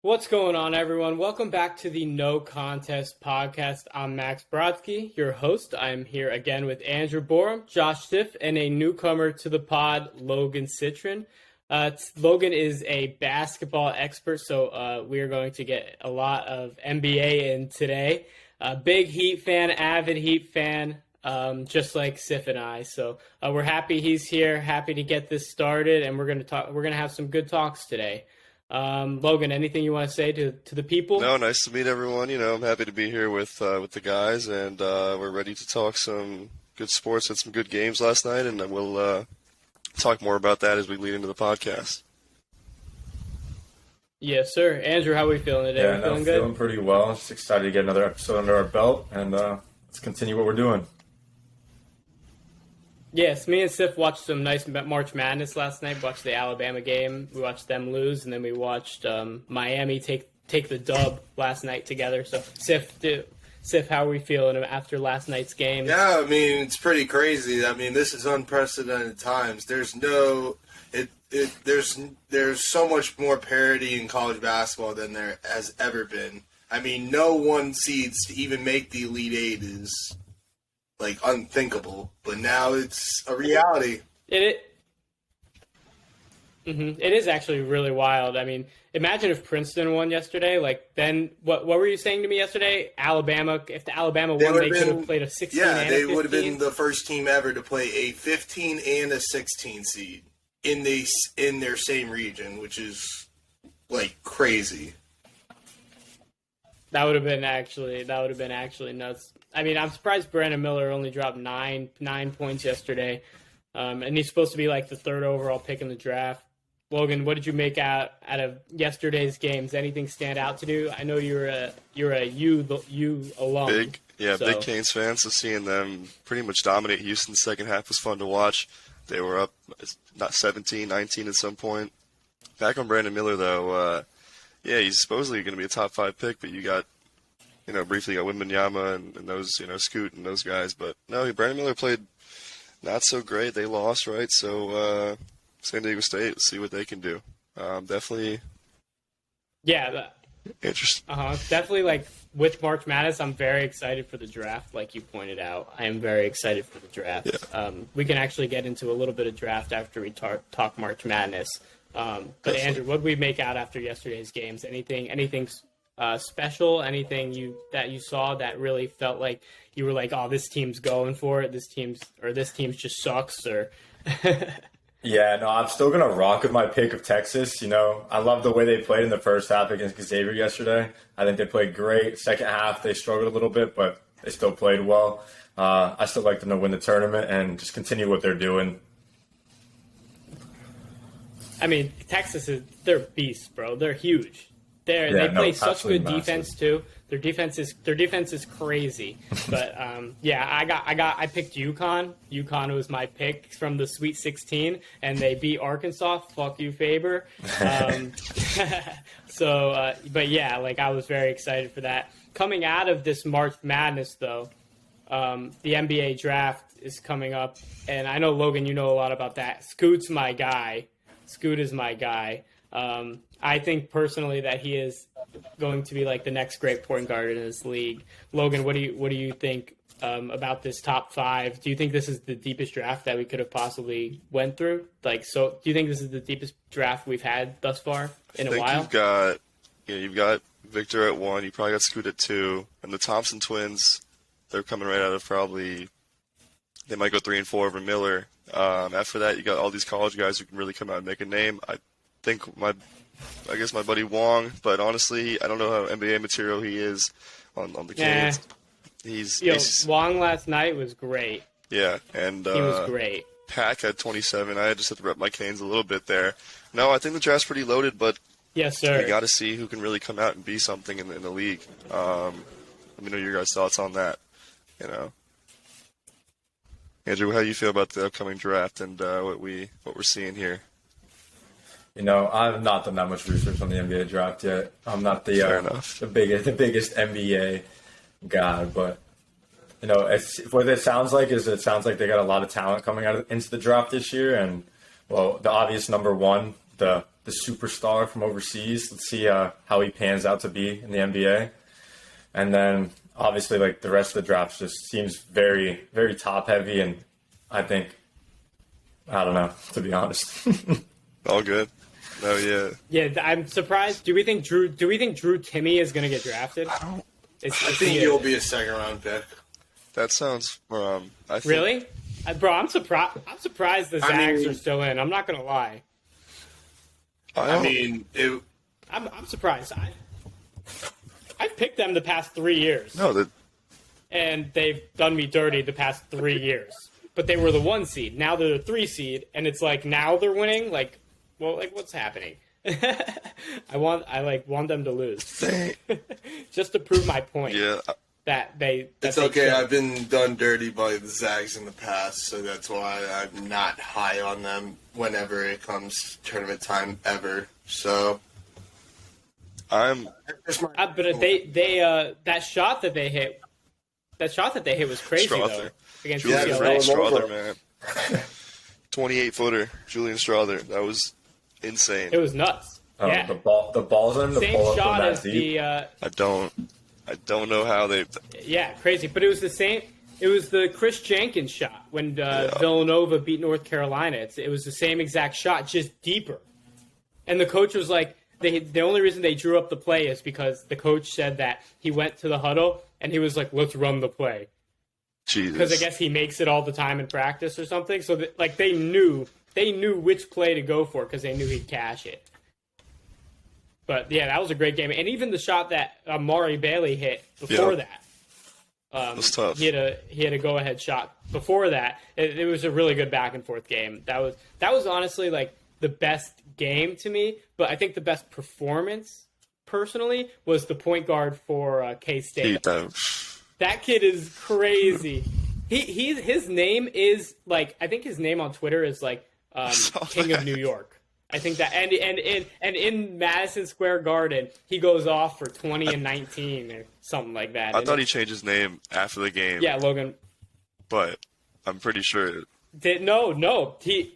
What's going on, everyone? Welcome back to the No Contest podcast. I'm Max Brodsky, your host. I'm here again with Andrew Borum, Josh Stiff, and a newcomer to the pod, Logan Citron. Logan is a basketball expert, so we are going to get a lot of NBA in today. Big Heat fan, avid Heat fan, just like Sif and I. So we're happy he's here, happy to get this started, and we're gonna have some good talks today. Logan, anything you want to say to the people? No, nice to meet everyone. I'm happy to be here with the guys, and we're ready to talk some good sports. Had some good games last night, and we'll talk more about that as we lead into the podcast. Yes, sir. Andrew, how are we feeling today? Yeah, Feeling good? Feeling pretty well. Just excited to get another episode under our belt, and let's continue what we're doing. Yes, me and Sif watched some nice March Madness last night. Watched the Alabama game. We watched them lose, and then we watched Miami take the dub last night together. So, Sif, how are we feeling after last night's game? Yeah, I mean, it's pretty crazy. I mean, this is unprecedented times. There's so much more parity in college basketball than there has ever been. I mean, no one seeds to even make the Elite Eight is like unthinkable, but now it's a reality. It is actually really wild. I mean, imagine if Princeton won yesterday. Like, then what were you saying to me yesterday? Alabama, if the Alabama won, they could have played a 16 and a 15. Yeah, they would have been the first team ever to play a 15 and a 16 seed in their same region, which is like crazy. That would have been actually nuts. I mean, I'm surprised Brandon Miller only dropped nine points yesterday, and he's supposed to be like the third overall pick in the draft. Logan, what did you make out of yesterday's games? Anything stand out to you? I know you're a U alum. Big Canes fan. So seeing them pretty much dominate Houston the second half was fun to watch. They were up, not 17, 19 at some point. Back on Brandon Miller though. He's supposedly going to be a top 5 pick, but you got, briefly got Wembanyama and those, Scoot and those guys. But no, Brandon Miller played not so great. They lost, right? So San Diego State, let's see what they can do. Definitely. Yeah. Interesting. Definitely, like, with March Madness, I'm very excited for the draft, like you pointed out. I am very excited for the draft. Yeah. We can actually get into a little bit of draft after we talk March Madness. But Definitely. Andrew, what did we make out after yesterday's games? Anything special? Anything that you saw that really felt like you were like, oh, this team's going for it. This team's just sucks. Or Yeah, no, I'm still gonna rock with my pick of Texas. I love the way they played in the first half against Xavier yesterday. I think they played great. Second half, they struggled a little bit, but they still played well. I still like them to win the tournament and just continue what they're doing. I mean, they're beasts, bro. They're huge. They play such good defense too. Their defense is crazy. But I picked UConn. UConn was my pick from the Sweet 16, and they beat Arkansas. Fuck you, Faber. But yeah, like, I was very excited for that. Coming out of this March Madness, though, the NBA draft is coming up, and I know, Logan, you know a lot about that. Scoot is my guy. I think personally that he is going to be like the next great point guard in this league. Logan, what do you think about this top 5? Do you think this is the deepest draft that we could have possibly went through? Do you think this is the deepest draft we've had thus far in a while? You've got Victor at 1. You probably got Scoot at 2, and the Thompson twins. They're coming right out of they might go 3 and 4 over Miller. After that, you got all these college guys who can really come out and make a name. I guess my buddy Wong, but honestly, I don't know how NBA material he is on the Canes. Wong last night was great. Yeah, and he was great. Pack had 27. I just had to rep my Canes a little bit there. No, I think the draft's pretty loaded, but yes, sir. We got to see who can really come out and be something in the league. Let me know your guys' thoughts on that. Andrew, how do you feel about the upcoming draft and what we're seeing here? I've not done that much research on the NBA draft yet. I'm not the biggest NBA guy, but what it sounds like is they got a lot of talent coming into the draft this year, and the obvious number one, the the superstar from overseas. Let's see how he pans out to be in the NBA. And then obviously, like, the rest of the draft just seems very, very top heavy. And I think, I don't know, to be honest. All good. Oh yeah. Yeah, I'm surprised. Do we think Drew Timme is going to get drafted? I think he'll be a second-round pick. That sounds. I think, Really? Bro, I'm surprised. I'm surprised the Zags are still in. I'm not going to lie. I I'm surprised. I've picked them the past 3 years. No, And they've done me dirty the past 3 years. But they were the 1 seed. Now they're the 3 seed, and it's like now they're winning. Like, well, like what's happening? I want them to lose, just to prove my point. Yeah. It's okay. I've been done dirty by the Zags in the past, so that's why I'm not high on them whenever it comes tournament time ever. So I'm. But that shot that they hit was crazy Strother. though against Julian UCLA. Strother, man. 28-footer, Julian Strother. That was insane. It was nuts. Yeah. The balls in the Same pull up shot from that as deep. I don't know how they. Yeah, crazy. But it was the same. It was the Chris Jenkins shot when Villanova beat North Carolina. It was the same exact shot, just deeper. And the coach was like, the only reason they drew up the play is because the coach said that he went to the huddle and he was like, let's run the play. Jesus. Because I guess he makes it all the time in practice or something. So they knew which play to go for because they knew he'd cash it. But yeah, that was a great game, and even the shot that Amari Bailey hit before that was tough. He had a go ahead shot before that. It was a really good back and forth game. That was honestly like the best game to me. But I think the best performance personally was the point guard for K-State. That kid is crazy. His name is like, I think his name on Twitter is like King of New York. I think that, and in Madison Square Garden, he goes off for 20 and 19 or something like that. I thought he changed his name after the game. Yeah, Logan. But I'm pretty sure. No. He's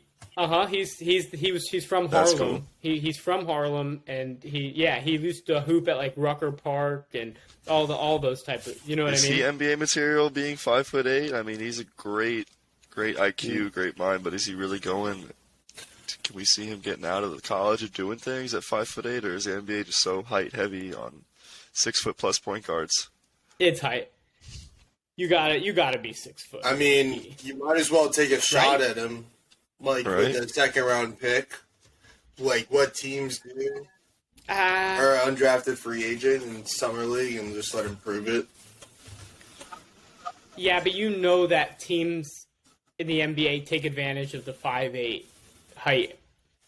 from That's Harlem. cool. He's from Harlem, and he used to hoop at like Rucker Park and all those types of, you know what Is I mean? he NBA material being 5'8"? I mean, he's a great IQ, great mind, but is he really going? Can we see him getting out of the college and doing things at 5'8", or is the NBA just so height heavy on 6-foot+ point guards? It's height. You gotta be 6 foot. I mean, you might as well take a shot at him, like Right. with the second-round pick, like what teams do, or Uh, undrafted free agent in summer league, and just let him prove it. yeah, but you know that teams in the NBA take advantage of the 5'8" height,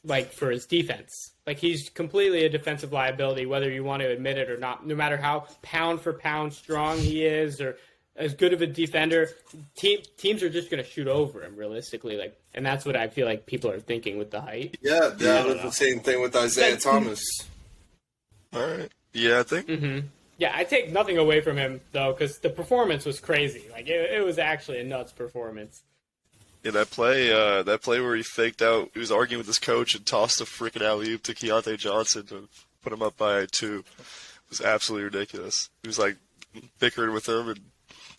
like for his defense. Like he's completely a defensive liability, whether you want to admit it or not. No matter how pound for pound strong he is, or as good of a defender, teams are just going to shoot over him realistically. Like, and that's what I feel like people are thinking with the height. Yeah, that was the same thing with Isaiah Thomas. All right. Yeah, I think. Mm-hmm. Yeah, I take nothing away from him though, because the performance was crazy. Like it was actually a nuts performance. Yeah, that play where he faked out, he was arguing with his coach and tossed a freaking alley-oop to Keontae Johnson to put him up by 2. It was absolutely ridiculous. He was like bickering with him, and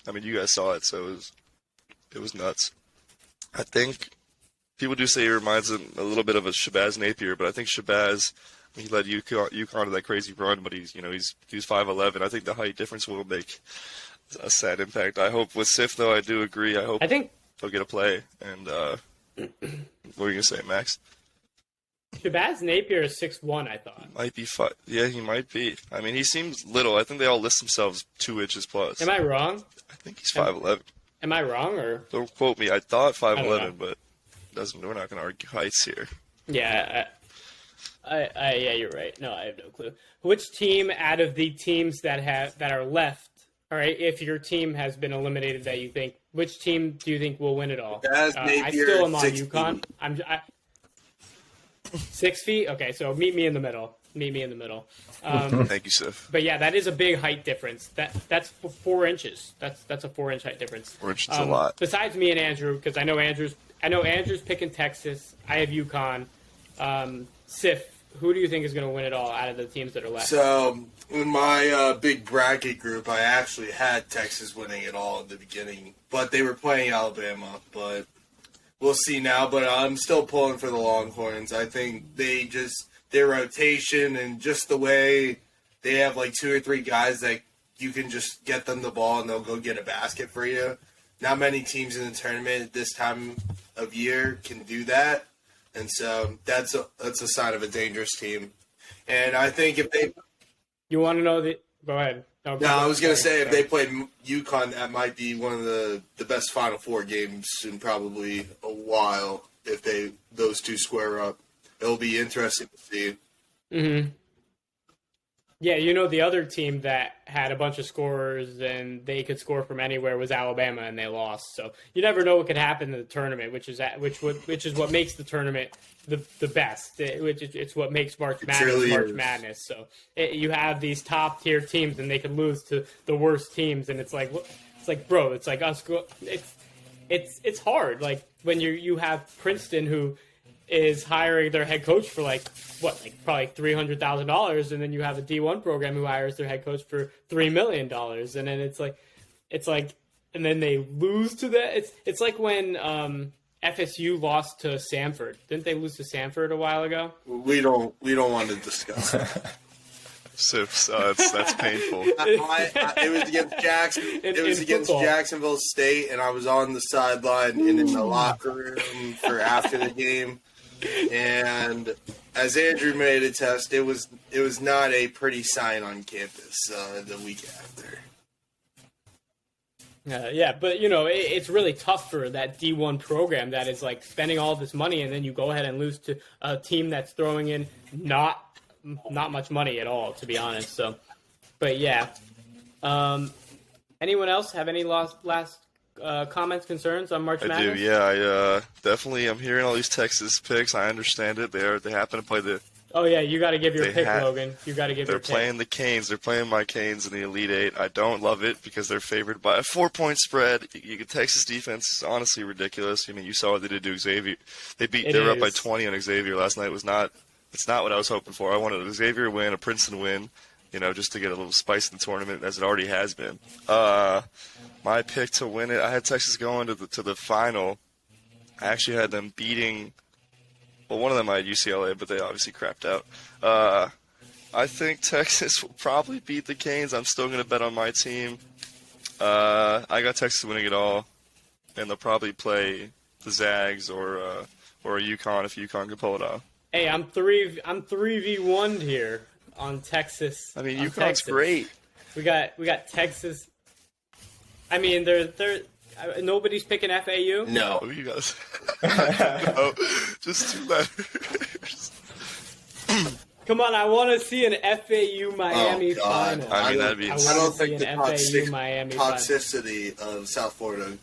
I mean, you guys saw it, so it was nuts. I think people do say he reminds him a little bit of a Shabazz Napier, but I think Shabazz, he led UConn to that crazy run, but he's 5'11". I think the height difference will make a sad impact. I hope with Sif though, I do agree. I think he'll get a play. And what were you gonna say, Max? Shabazz Napier is 6'1", I thought. Might be 5. Yeah, he might be. I mean, he seems little. I think they all list themselves 2 inches plus. Am I wrong? I think he's 5'11". Am I wrong or? Don't quote me. I thought I don't 5'11", know. but we're not gonna argue heights here. Yeah, yeah, you're right. No, I have no clue. Which team out of the teams that are left? All right, if your team has been eliminated, that you think, which team do you think will win it all? I still am on 6 UConn. feet. 6 feet. Okay, so meet me in the middle. Thank you, Sif. But yeah, that is a big height difference. That's 4 inches. That's a 4-inch height difference. 4 inches a lot. Besides me and Andrew, because I know Andrew's picking Texas. I have UConn. Sif who do you think is going to win it all out of the teams that are left? So, in my big bracket group, I actually had Texas winning it all in the beginning, but they were playing Alabama. But we'll see now. But I'm still pulling for the Longhorns. I think their rotation and just the way they have like 2 or 3 guys that you can just get them the ball and they'll go get a basket for you. Not many teams in the tournament at this time of year can do that. And so that's a sign of a dangerous team. And I think if they... You want to know the... Go ahead. No, I was going to say, if they played UConn, that might be one of the best Final Four games in probably a while if those two square up. It'll be interesting to see. Mm-hmm. Yeah, the other team that had a bunch of scorers and they could score from anywhere was Alabama, and they lost. So you never know what could happen in the tournament, which is what makes the tournament the best. It's what makes March Madness. So you have these top tier teams, and they can lose to the worst teams, and it's like bro, it's like us. It's hard. Like when you have Princeton, who is hiring their head coach for probably $300,000, and then you have a D1 program who hires their head coach for $3 million, and then it's like, and then they lose to that. It's like when FSU lost to Samford. Didn't they lose to Samford a while ago? We don't want to discuss it. So that's painful. It was against Jackson. It was against Jacksonville State, and I was on the sideline and in the locker room for after the game. And as Andrew made a test, it was not a pretty sign on campus the week after. Yeah, but it's really tough for that D1 program that is like spending all this money, and then you go ahead and lose to a team that's throwing in not much money at all, to be honest. So, but yeah. Anyone else have any last comments, concerns on March Madness? I do, yeah. Definitely, I'm hearing all these Texas picks. I understand it. They happen to play the... Oh, yeah, you got to give your pick, Logan. You got to give your pick. They're playing the Canes. They're playing my Canes in the Elite Eight. I don't love it because they're favored by a 4-point spread. Texas defense is honestly ridiculous. I mean, you saw what they did to Xavier. They were up by 20 on Xavier last night. It's not what I was hoping for. I wanted a Xavier win, a Princeton win, just to get a little spice in the tournament, as it already has been. My pick to win it, I had Texas going to the final. I actually had them beating, well, one of them I had UCLA, but they obviously crapped out. I think Texas will probably beat the Canes. I'm still going to bet on my team. I got Texas winning it all, and they'll probably play the Zags or a UConn if UConn can pull it off. Hey, I'm 3v1'd here on Texas. I mean, UConn's great. We got Texas. I mean, they're nobody's picking FAU. No, you guys. No, just 2 letters. Come on, I want to see an FAU Miami final. I mean, that'd be. I don't think the toxicity of South Florida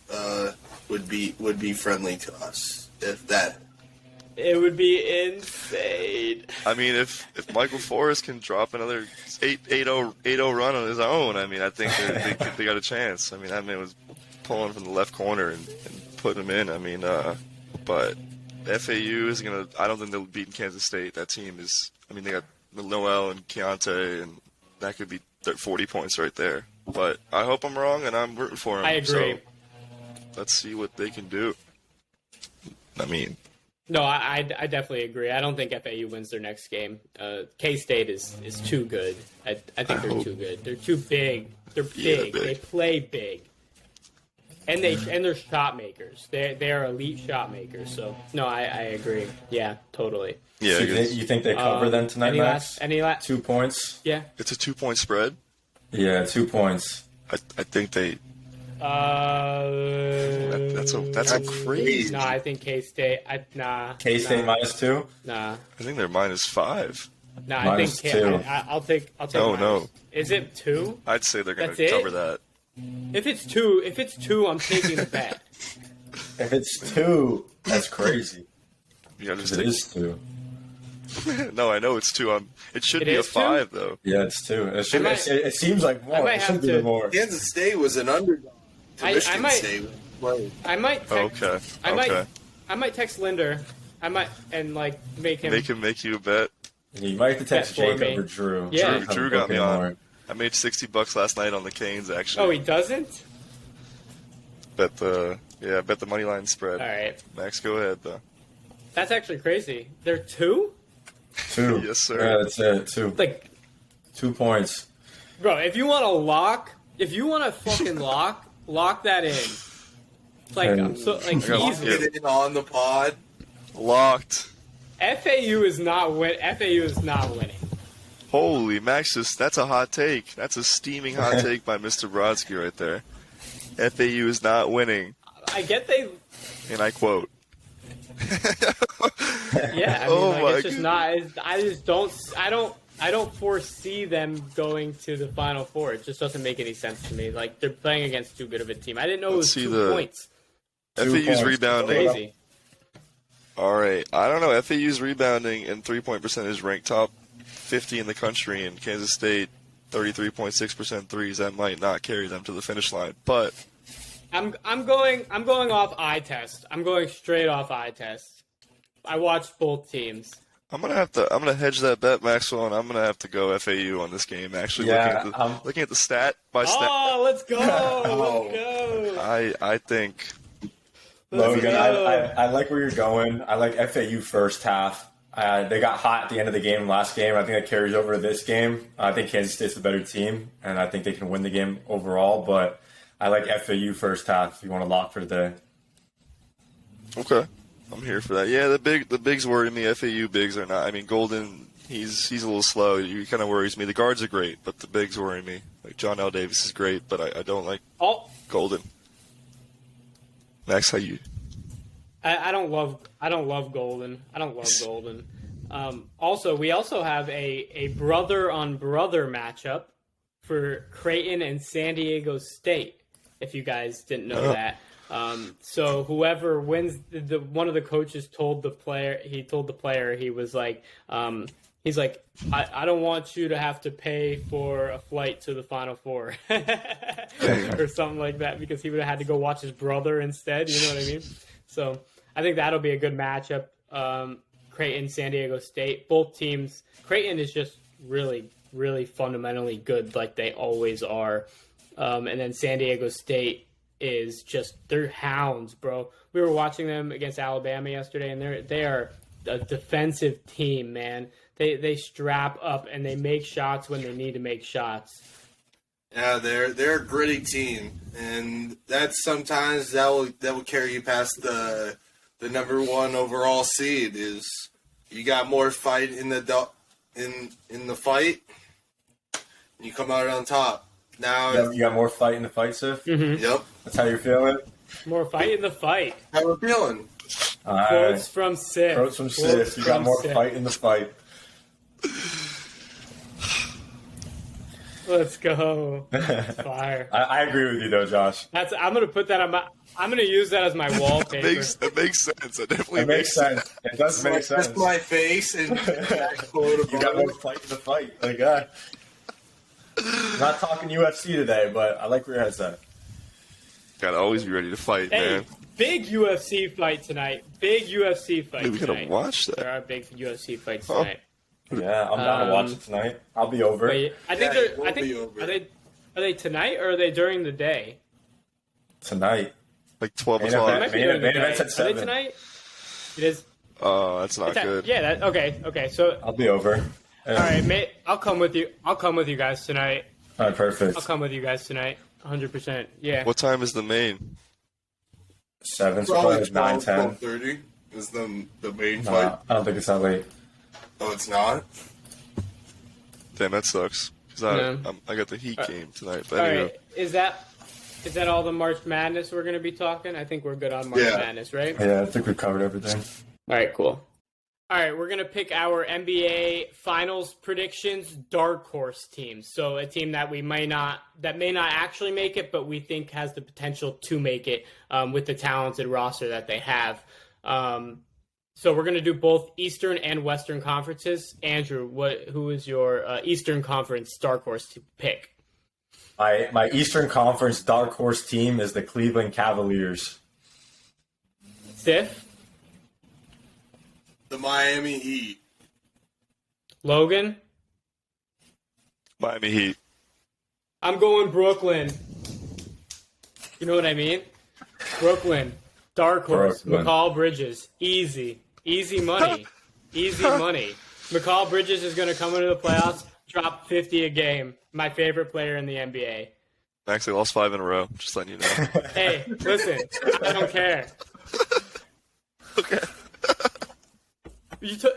would be friendly to us. If that. It would be insane. I mean, if Michael Forrest can drop another 8-0 run on his own, I mean, I think they got a chance. I mean, that man was pulling from the left corner and putting him in. I mean, but FAU is going to – I don't think they'll beat Kansas State. That team is – I mean, they got Noel and Keontae, and that could be 40 points right there. But I hope I'm wrong, and I'm rooting for them. I agree. So let's see what they can do. I mean – No, I definitely agree. I don't think FAU wins their next game. K-State is too good. I think they're too good. They're too big. They're big. They play big. And they're shot makers. They're elite shot makers. So no, I agree. Yeah, totally. Yeah. So you think they cover them tonight, Max? 2 points? Yeah. It's a 2-point spread? Yeah, 2 points. I think they... That's a crazy. No, I think K-State. Nah. K-State -2. Nah. I think they're -5. Nah, minus I think 2. I'll take. No. Is it 2? I'd say they're going That's to cover it? that. If it's two, I'm taking the bet. If it's 2, that's crazy. You gotta just It is 2. No, I know it's 2. It should be a 5 though. Yeah, it's 2. It seems like more. It should be more. Kansas State was an underdog. I might text. Okay. I might text Linder. I might and make him. Make you a bet. You might have to text Bet for me. Jacob or Drew. Yeah. Drew got me on. I made $60 last night on the Canes, actually. Oh, he doesn't? Bet the money line spread. All right. Max, go ahead though. That's actually crazy. They're 2? 2. Yes, sir. Yeah, that's it. 2. Like, 2 points. bro, if you want to fucking lock that in. Like, I'm so, like, gotta lock easily. it. Get in on the pod. Locked. FAU is not winning. Holy Max, that's a hot take. That's a steaming hot take by Mr. Brodsky right there. FAU is not winning, I get they. and I quote. Yeah, I mean, Oh my it's just not. I just don't. I don't foresee them going to the Final Four. It just doesn't make any sense to me. Like, they're playing against too good of a team. I didn't know it was Let's see 2 points. FAU's points. rebounding. Crazy. All right, I don't know. FAU's rebounding and 3-point percentage ranked top 50 in the country, and Kansas State 33.6% threes. That might not carry them to the finish line, but I'm going off eye test. I'm going straight off eye test. I watched both teams. I'm gonna hedge that bet, Maxwell, and I'm gonna have to go FAU on this game. Actually, looking at the stat by stat, Oh, let's go! Let's go! I think Logan, I like where you're going. I like FAU first half. They got hot at the end of the game last game. I think that carries over to this game. I think Kansas State's the better team, and I think they can win the game overall. But I like FAU first half if you want to lock for the day. okay. I'm here for that. Yeah, the bigs worry me. FAU bigs are not. I mean, Golden, he's a little slow. He kind of worries me. The guards are great, but the bigs worry me. Like John L. Davis is great, but I don't like Golden. Max, how you? I don't love Golden. I don't love Golden. Also, we also have a brother on brother matchup for Creighton and San Diego State. If you guys didn't know that. So whoever wins, one of the coaches told the player, he was like, I don't want you to have to pay for a flight to the Final Four or something like that, because he would have had to go watch his brother instead. You know what I mean? So I think that'll be a good matchup. Creighton, San Diego State, both teams. Creighton is just really, really fundamentally good, like they always are. And then San Diego State is just, they're hounds, bro. We were watching them against Alabama yesterday, and they are a defensive team, man. They strap up and they make shots when they need to make shots. Yeah, they're a gritty team, and that's sometimes that will carry you past the number 1 overall seed. Is you got more fight in the fight, and you come out on top. Now You got more fight in the fight, Sif? Mm-hmm. Yep. That's how you're feeling? More fight in the fight. How we're feeling? All right. Quotes from Sif. Quotes from Sif. You got more fight in the fight. Let's go. Fire. I agree with you, though, Josh. I'm gonna put that on my. I'm gonna use that as my wallpaper. It makes sense. It definitely It makes sense. It does make sense. Just my face and You got more fight in the fight. Like, not talking UFC today, but I like where your head's at. Gotta always be ready to fight, Hey, man. big UFC fight tonight. Big UFC fight Dude, we gotta tonight. watch that. There are big UFC fights tonight. Yeah, I'm down to watch it tonight. I'll be over. But I think Yeah, they're. it will I think be over. are they tonight or are they during the day? Tonight. Like 12 Main o'clock. They might be Main during the event's day. at Are they 7. tonight? It is. Oh, that's not good. Yeah. Okay. So I'll be over. all right, mate. I'll come with you. I'll come with you guys tonight. All right, perfect. I'll come with you guys tonight. 100%. Yeah. What time is the main? 7, so probably probably 9, 10. 12:30 is the main No, fight. I don't think it's that late. Oh, it's not. Damn, that sucks. Cause I got the Heat game tonight. But All anyway. right. Is that all the March Madness we're gonna be talking? I think we're good on March Yeah. Madness, right? Yeah, I think we covered everything. All right, cool. All right, we're going to pick our NBA Finals predictions dark horse teams. So a team that may not actually make it, but we think has the potential to make it with the talented roster that they have. So we're going to do both Eastern and Western conferences. Andrew, who is your Eastern Conference dark horse to pick? My Eastern Conference dark horse team is the Cleveland Cavaliers. Sif? The Miami Heat. Logan? Miami Heat. I'm going Brooklyn. You know what I mean? Brooklyn. Darkhorse. McCall Bridges. Easy. Easy money. Easy money. McCall Bridges is going to come into the playoffs, drop 50 a game. My favorite player in the NBA. Actually lost 5 in a row. Just letting you know. Hey, listen. I don't care. Okay.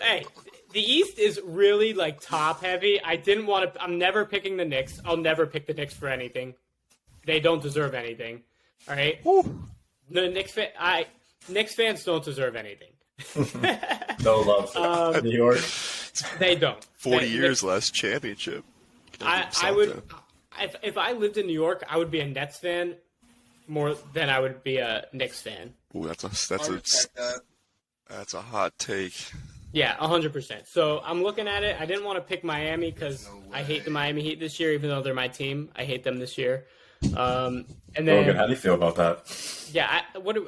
Hey, the East is really like top heavy. I didn't want to. I'm never picking the Knicks. I'll never pick the Knicks for anything. They don't deserve anything. All right. Woo. The Knicks fans don't deserve anything. No love. New York. They don't. 40 years last championship. I would. If I lived in New York, I would be a Nets fan more than I would be a Knicks fan. Ooh, that's a hot take. Yeah, 100%. So I'm looking at it. I didn't want to pick Miami because I hate the Miami Heat this year, even though they're my team. I hate them this year. And then, Logan, how do you feel about that? Yeah,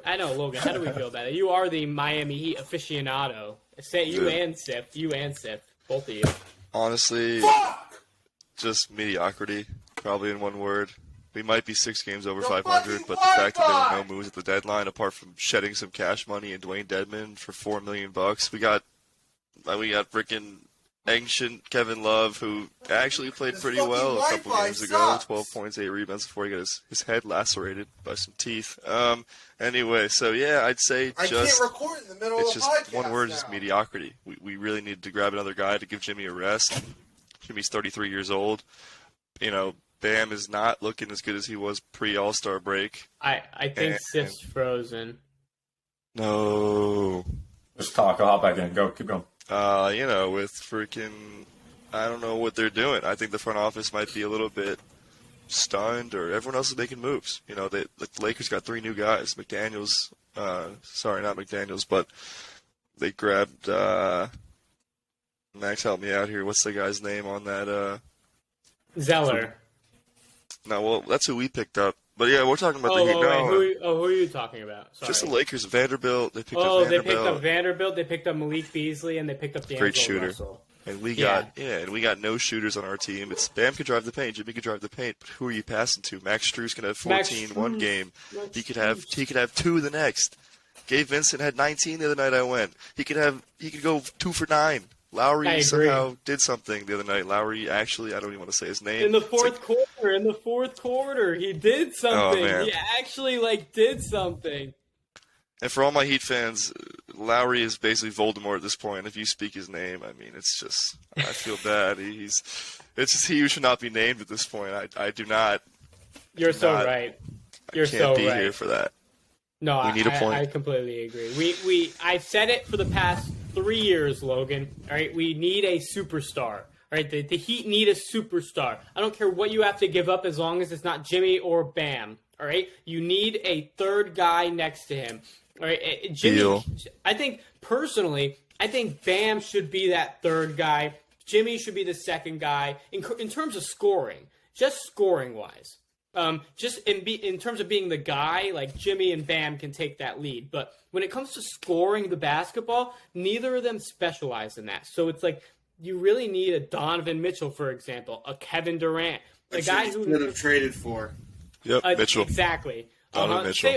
I know, Logan. How do we feel about it? You are the Miami Heat aficionado. Say you and Sif, both of you. Honestly, just mediocrity, probably in one word. We might be 6 games over 500, but the fact that there were no moves at the deadline, apart from shedding some cash money and Dwayne Dedmon for $4 million, we got freaking ancient Kevin Love, who actually played pretty well a couple games ago. 12 points, 8 rebounds before he got his head lacerated by some teeth. Anyway, so yeah, I'd say I can't record in the middle of the podcast one word, now. just mediocrity. We really need to grab another guy to give Jimmy a rest. Jimmy's 33 years old. You know, Bam is not looking as good as he was pre-All-Star break. I think Sif's frozen. No. Just talk. I'll hop back in. Go. Keep going. With freaking, I don't know what they're doing. I think the front office might be a little bit stunned, or everyone else is making moves. You know, the Lakers got 3 new guys. McDaniels, sorry, not McDaniels, but they grabbed, Max, help me out here. What's the guy's name on that? Zeller. No, well, that's who we picked up. But yeah, we're talking about the Heat. Who are you talking about? Sorry. Just the Lakers. Vanderbilt. They picked up Vanderbilt. They picked up Vanderbilt. They picked up Malik Beasley, and they picked up D'Angelo Great shooter. Russell. And we got no shooters on our team. It's Bam could drive the paint, Jimmy could drive the paint, but who are you passing to? Max Strus can have 14 one game. He could have 2 the next. Gabe Vincent had 19 the other night I went. He could go 2 for 9. Lowry somehow did something the other night. Lowry actually, I don't even want to say his name. In the fourth quarter, he did something. Oh, he actually did something. And for all my Heat fans, Lowry is basically Voldemort at this point. If you speak his name, I mean, it's just, I feel bad. It's just he who should not be named at this point. I do not. You're so right. You're so right. I can't be here for that. No, we need a point. I completely agree. I've said it for the past 3 years, Logan. All right, we need a superstar. All right, the Heat need a superstar. I don't care what you have to give up as long as it's not Jimmy or Bam. All right, you need a third guy next to him. All right, Jimmy. Deal. I think Bam should be that third guy. Jimmy should be the second guy in terms of scoring, just scoring wise. Just in terms of being the guy, like Jimmy and Bam can take that lead. But when it comes to scoring the basketball, neither of them specialize in that. So it's like you really need a Donovan Mitchell, for example, a Kevin Durant, a guy who would have traded for. Yep, Mitchell. Exactly. Donovan Mitchell.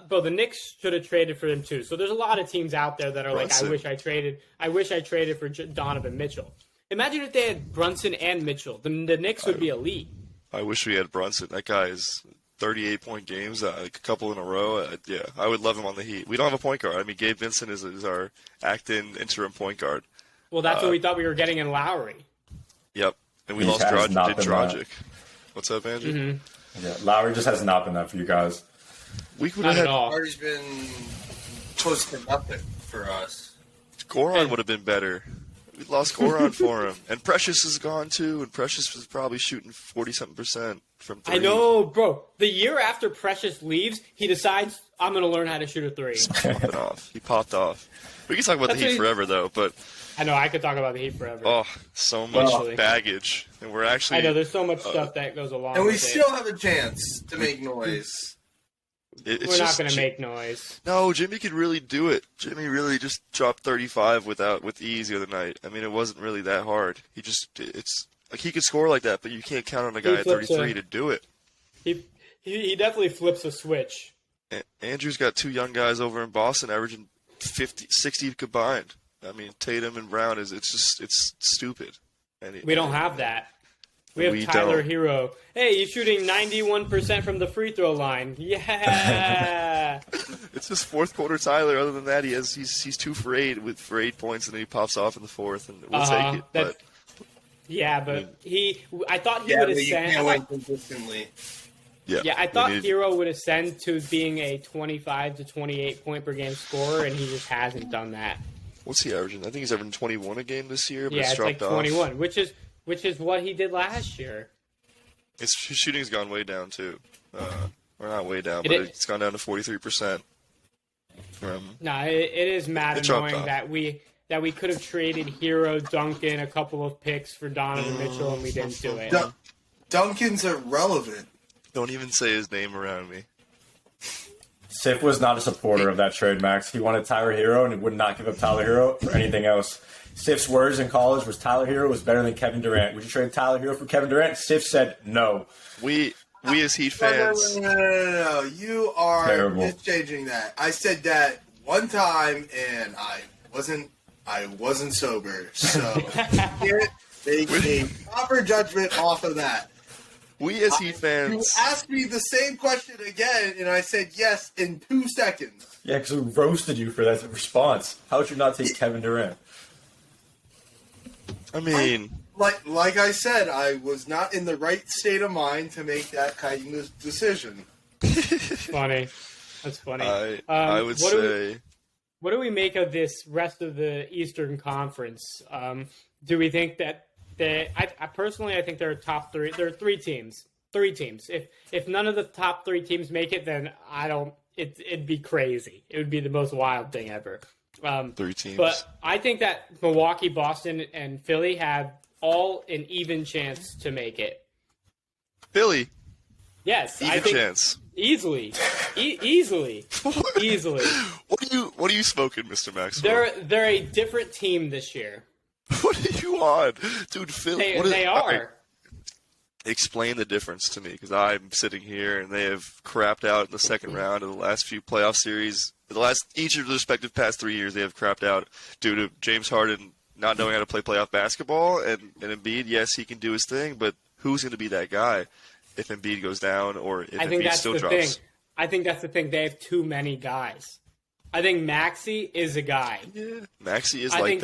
But the Knicks should have traded for him too. So there's a lot of teams out there that are Brunson. like, I wish I traded for Donovan Mitchell. Imagine if they had Brunson and Mitchell. The Knicks would be elite. I wish we had Brunson. That guy is 38-point games, a couple in a row. I would love him on the Heat. We don't have a point guard. I mean, Gabe Vincent is our act-in interim point guard. Well, that's what we thought we were getting in Lowry. Yep, and we lost Dragic. What's up, Andrew? Mm-hmm. Yeah, Lowry just has not been that for you guys. We could Not have at all. Lowry's been close to nothing for us. Goran would have been better. We lost Goran for him. And Precious is gone, too. And Precious was probably shooting 40-something% from 3. I know, bro. The year after Precious leaves, he decides, I'm going to learn how to shoot a 3. He popped off. We can talk about the Heat forever, though. But I know, I could talk about the Heat forever. Oh, so much baggage. And we're actually... I know, there's so much stuff that goes along and with we still have a chance to make noise. We're not going to make noise. No, Jimmy could really do it. Jimmy really just dropped 35 with ease the other night. I mean, it wasn't really that hard. It's like he could score like that, but you can't count on a guy at 33 to do it. He definitely flips a switch. Andrew's got two young guys over in Boston averaging 50, 60 combined. I mean, Tatum and Brown it's stupid. We don't have that. We have Tyler Hero. Hey, he's shooting 91% from the free throw line. Yeah. It's his fourth quarter Tyler. Other than that, he's 2 for 8 for 8 points, and then he pops off in the fourth, and we'll take it. But I thought he would ascend. Can't win consistently. Yeah, I thought Hero would ascend to being a 25 to 28 point per game scorer, and he just hasn't done that. What's he averaging? I think he's averaging 21 a game this year. But it's like dropped 21, off. which is what he did last year. His shooting's gone way down too. Or not way down, but it's gone down to 43%. It is mad annoying that we could have traded Hero, Duncan, a couple of picks for Donovan Mitchell, and we didn't do it. Duncan's irrelevant. Don't even say his name around me. Sif was not a supporter of that trade, Max. He wanted Tyler Hero, and he would not give up Tyler Hero for anything else. Sif's words in college was Tyler Hero was better than Kevin Durant. Would you trade Tyler Hero for Kevin Durant? Sif said no. We as Heat fans. No. You are mischanging that. I said that one time, and I wasn't sober, so can't make a proper judgment off of that. We as Heat fans. You asked me the same question again, and I said yes in 2 seconds. Yeah, because we roasted you for that response. How would you not take Kevin Durant? I mean, like I said, I was not in the right state of mind to make that kind of decision. Funny. That's funny. I would say. What do we make of this rest of the Eastern Conference? Do we think that I personally think there are top 3. There are 3 teams. 3 teams. If none of the top 3 teams make it, then I don't. It'd be crazy. It would be the most wild thing ever. 3 teams. But I think that Milwaukee, Boston, and Philly have all an even chance to make it. Philly. Yes, even chance. Easily. Easily. What are you smoking, Mr. Maxwell? They're a different team this year. What are you on? Dude, Philly. They are. Right. Explain the difference to me, because I'm sitting here and they have crapped out in the second round of the last few playoff series. Each of the respective past 3 years, they have crapped out due to James Harden not knowing how to play playoff basketball. And Embiid, yes, he can do his thing, but who's going to be that guy if Embiid goes down or if Embiid still drops? I think that's the thing. They have too many guys. I think Maxey is a guy. Yeah, Maxey is I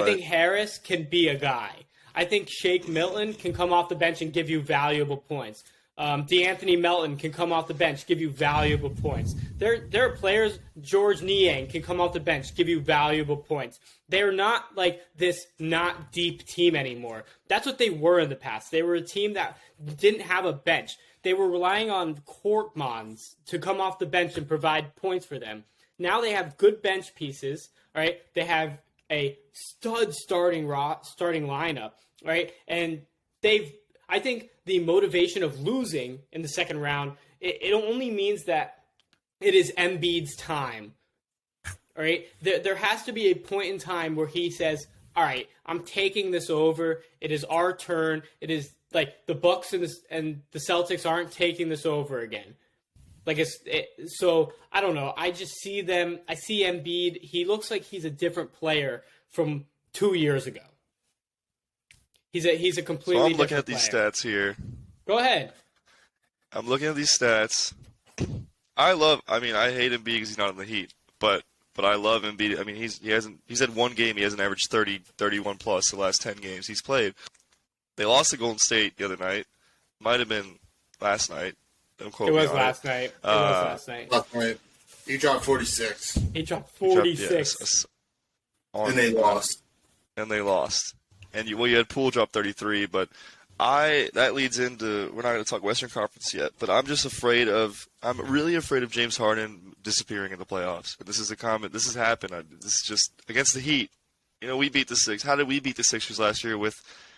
think Harris can be a guy. I think Shake Milton can come off the bench and give you valuable points. DeAnthony Melton can come off the bench, give you valuable points. There are players, George Niang can come off the bench, give you valuable points. They're not like this not deep team anymore. That's what they were in the past. They were a team that didn't have a bench. They were relying on Korkmans to come off the bench and provide points for them. Now they have good bench pieces, right? They have a stud starting lineup, right? And I think the motivation of losing in the second round, it only means that it is Embiid's time, all right? There has to be a point in time where he says, all right, I'm taking this over. It is our turn. It is like the Bucks and the Celtics aren't taking this over again. So I don't know. I just see them. I see Embiid. He looks like he's a different player from 2 years ago. He's a completely. So I'm looking different at these player. stats here. Go ahead. I'm looking at these stats. I hate Embiid because he's not in the Heat, but I love Embiid. I mean, he's had one game. He hasn't averaged 30, 31 plus the last 10 games he's played. They lost to Golden State the other night. Might have been last night. Don't quote me on it. Last night. It was last night. He dropped 46. He dropped 46. And they lost. And you had Poole drop 33, but that leads into, we're not going to talk Western Conference yet, but I'm really afraid of James Harden disappearing in the playoffs. And this is this has happened. This is just against the Heat. We beat the Sixers. How did we beat the Sixers last year with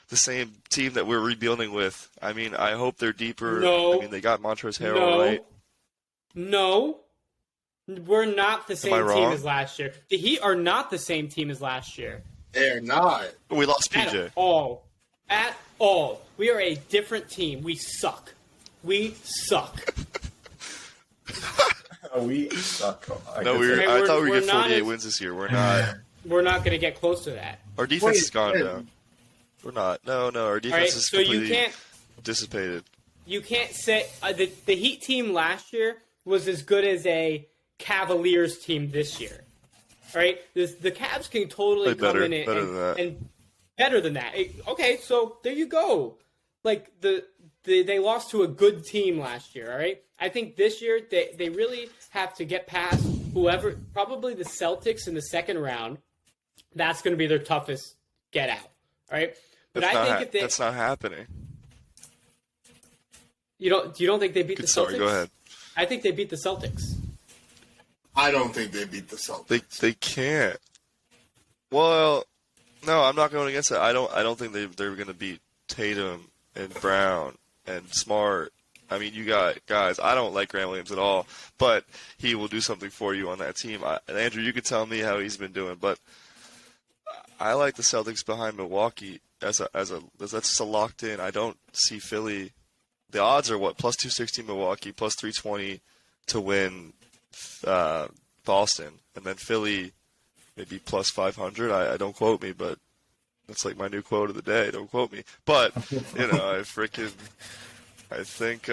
the same team that we're rebuilding with? I mean, I hope they're deeper. No. I mean, they got Montrezl Harrell, right? No, we're not the same I team wrong? as last year. The Heat are not the same team as last year. They're not. We lost PJ. At all. At all. We are a different team. We suck. We suck. We suck. I thought we we're were getting not 48 as- wins this year. We're not. We're not going to get close to that. Our defense has gone Wait. down. We're not. No. Our All defense right, is so you completely can't dissipated. say the Heat team last year was as good as a Cavaliers team this year. All right, the Cavs can totally Play come better- in better than that. and better than that. Okay, so there you go. Like they lost to a good team last year. All right, I think this year they really have to get past whoever, probably the Celtics in the second round. That's going to be their toughest get out. All right, but That's not happening. you don't think they beat the Celtics? Sorry, go ahead. I think they beat the Celtics. I don't think they beat the Celtics. They can't. Well, no, I'm not going against it. I don't think they're going to beat Tatum and Brown and Smart. I mean, you got guys. I don't like Grant Williams at all, but he will do something for you on that team. Andrew, you could tell me how he's been doing, but I like the Celtics behind Milwaukee as that's a locked in. I don't see Philly. The odds are what, plus 260 Milwaukee, plus 320 to win Boston, and then Philly maybe plus 500. I don't quote me, but that's like my new quote of the day. Don't quote me, but I think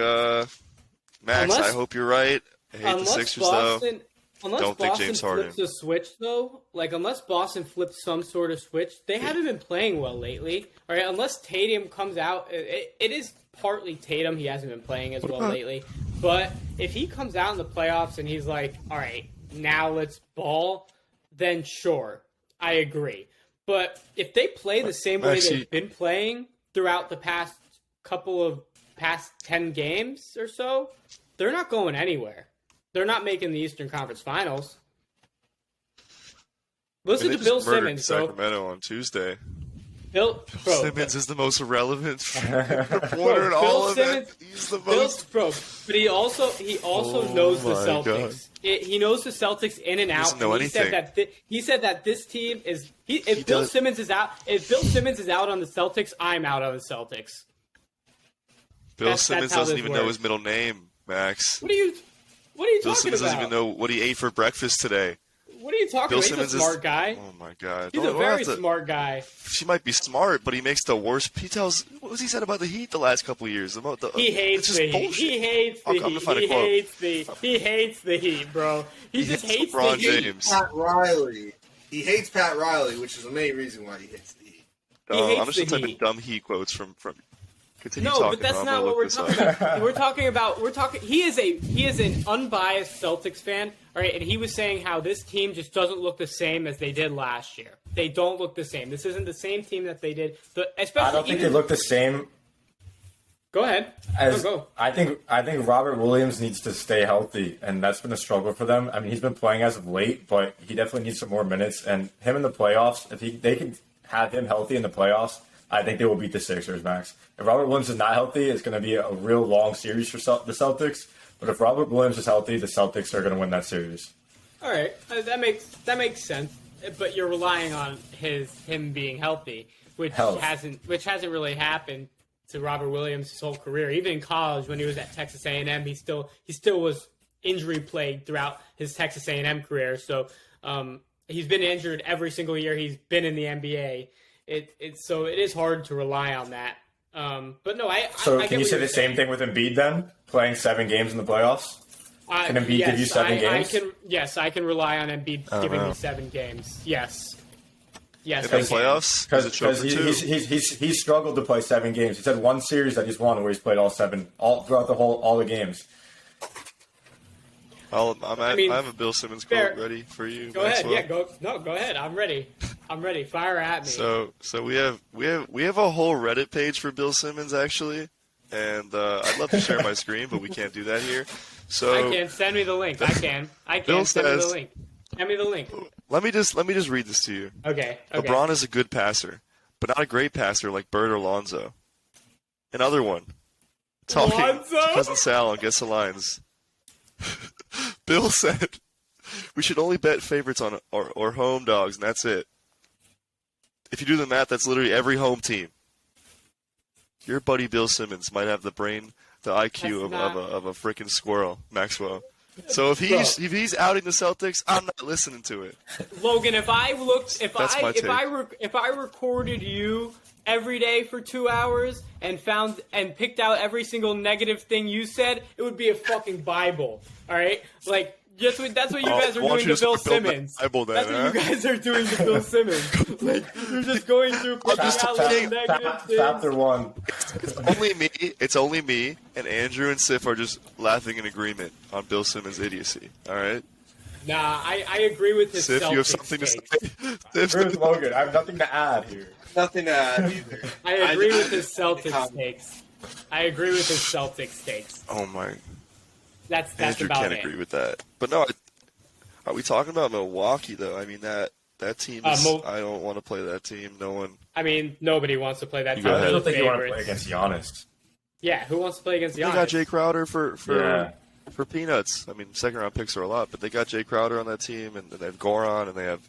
Max. I hope you're right. I hate the Sixers though. Don't think James Harden flips a switch though. Like unless Boston flips some sort of switch, they haven't been playing well lately. All right, unless Tatum comes out, it is partly Tatum. He hasn't been playing as well lately. But if he comes out in the playoffs and he's like, all right, now let's ball, then sure, I agree. But if they play the same way they've been playing throughout the past 10 games or so, they're not going anywhere. They're not making the Eastern Conference Finals. Listen to Bill Simmons, bro. Sacramento on Tuesday. Bill Simmons is the most relevant reporter in all of it. He's the most. But he also knows the Celtics. God. He knows the Celtics in and out. Doesn't know anything. He said that this team is. If Bill Simmons is out on the Celtics, I'm out on the Celtics. Bill Simmons doesn't even know his middle name, Max. What are you talking about? Bill Simmons doesn't even know what he ate for breakfast today. What are you talking about? He's a smart guy. Oh my God! He's a very smart guy. She might be smart, but he makes the worst. He tells what was he said about the Heat the last couple of years. He hates the Heat. He hates the Heat. He hates the Heat, bro. He just hates LeBron the Heat. James. Pat Riley. He hates Pat Riley, which is the main reason why he hates the Heat. I'm just typing dumb Heat quotes from. Continue no, talking, but that's not what we're talking about. We're talking. He is an unbiased Celtics fan, all right, and he was saying how this team just doesn't look the same as they did last year. They don't look the same. This isn't the same team that they did. Especially I don't think they look the same. Go ahead. Go. I think Robert Williams needs to stay healthy, and that's been a struggle for them. I mean, he's been playing as of late, but he definitely needs some more minutes. And him in the playoffs, if they can have him healthy in the playoffs, I think they will beat the Sixers, Max. If Robert Williams is not healthy, it's going to be a real long series for the Celtics. But if Robert Williams is healthy, the Celtics are going to win that series. All right, that makes sense. But you're relying on him being healthy, which hasn't really happened to Robert Williams his whole career. Even in college, when he was at Texas A&M, he still was injury plagued throughout his Texas A&M career. So he's been injured every single year he's been in the NBA. So it is hard to rely on that. But no, So can you say the same thing with Embiid then? Playing 7 games in the playoffs? Can Embiid give you 7 games? I can rely on Embiid giving me 7 games. Yes. In the playoffs? Because he's struggled to play 7 games. He's had one series that he's won where he's played all 7, throughout all the games. I have a Bill Simmons quote ready for you. Go ahead. Yeah, go ahead. I'm ready. Fire at me. So we have a whole Reddit page for Bill Simmons actually, and I'd love to share my screen, but we can't do that here. So I can. Send me the link. I can. Bill Send me says, the link. Send me the link. Let me just read this to you. Okay. LeBron is a good passer, but not a great passer like Bird or Lonzo. Another one. Talking to Cousin Sal on Guess the Lines. Bill said we should only bet favorites on or home dogs, and that's it. If you do the math, that's literally every home team. Your buddy Bill Simmons might have the IQ of a freaking squirrel, Maxwell. So if he's outing the Celtics, I'm not listening to it. Logan, if I recorded you every day for 2 hours and picked out every single negative thing you said, it would be a fucking Bible. All right, like. That's what you guys are doing to Bill Simmons. That's what you guys are doing to Bill Simmons. Like, you're just going through picking out little negative things. Chapter 1. It's only me, and Andrew and Sif are just laughing in agreement on Bill Simmons' idiocy. All right? Nah, I agree with his Sif, Celtics you have something to say? Where's Logan? I have nothing to add here. Nothing to add either. I agree with his Celtics takes. Oh, my. That's Andrew about can't it. agree with that. But no, are we talking about Milwaukee, though? I mean, that team is... I don't want to play that team. No one... I mean, nobody wants to play that team. I don't think you want to play against Giannis. Yeah, who wants to play against Giannis? They got Jay Crowder for peanuts. I mean, second-round picks are a lot, but they got Jay Crowder on that team, and they have Goran, and they have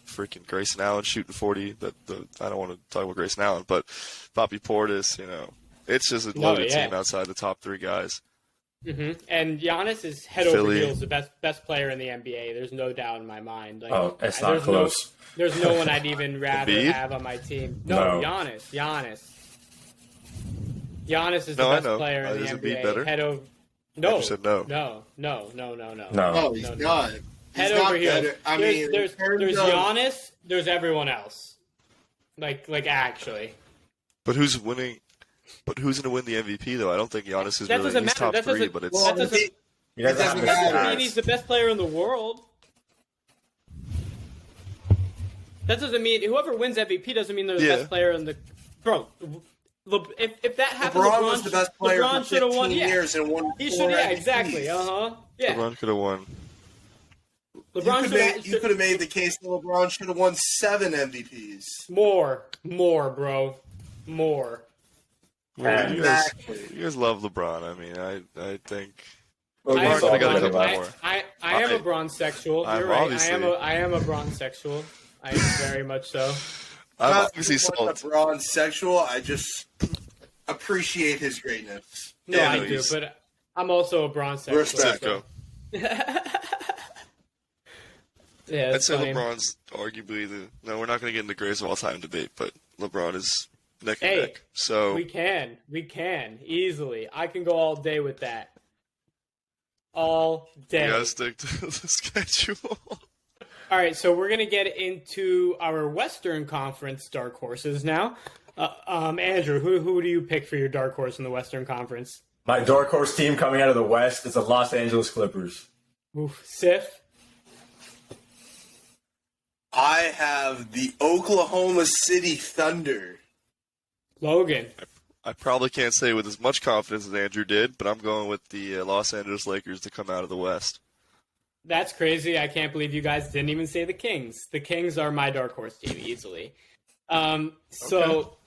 freaking Grayson Allen shooting 40. I don't want to talk about Grayson Allen, but Bobby Portis, it's just a loaded team outside the top three guys. Mm-hmm. And Giannis is head over heels the best player in the NBA. There's no doubt in my mind. Like, it's not close. There's no one I'd even rather have on my team. No. Giannis. Giannis is the best player in the NBA. Better? Head over. No. You said no. No. No, he's not. Head he's over not heels. better. I mean, there's Giannis. There's everyone else. Like actually. But who's winning? But who's going to win the MVP, though? I don't think Giannis is really he's top three, but it's... That doesn't mean he's the best player in the world. That doesn't mean... Whoever wins MVP doesn't mean they're the best player in the... Bro, if that happened, LeBron was the best player for 15 years and won he should, exactly. Yeah. LeBron could have won. You could have made the case that LeBron should have won 7 MVPs. More, bro. More. Well, you guys love LeBron. I mean, I think I am a bronzexual. You're right. I am a bronzexual. I am very much so. I'm obviously sold. A bronzexual. I just appreciate his greatness. No, I do, but I'm also a bronzexual. Respect. So. Yeah, I'd say LeBron's arguably No, we're not going to get into greatest of all time debate, but LeBron is neck and neck. So we can easily. I can go all day with that. All day. We gotta stick to the schedule. All right, so we're gonna get into our Western Conference dark horses now. Andrew, who do you pick for your dark horse in the Western Conference? My dark horse team coming out of the West is the Los Angeles Clippers. Oof, Sif. I have the Oklahoma City Thunder. Logan. I probably can't say with as much confidence as Andrew did, but I'm going with the Los Angeles Lakers to come out of the West. That's crazy. I can't believe you guys didn't even say the Kings. The Kings are my dark horse team easily. So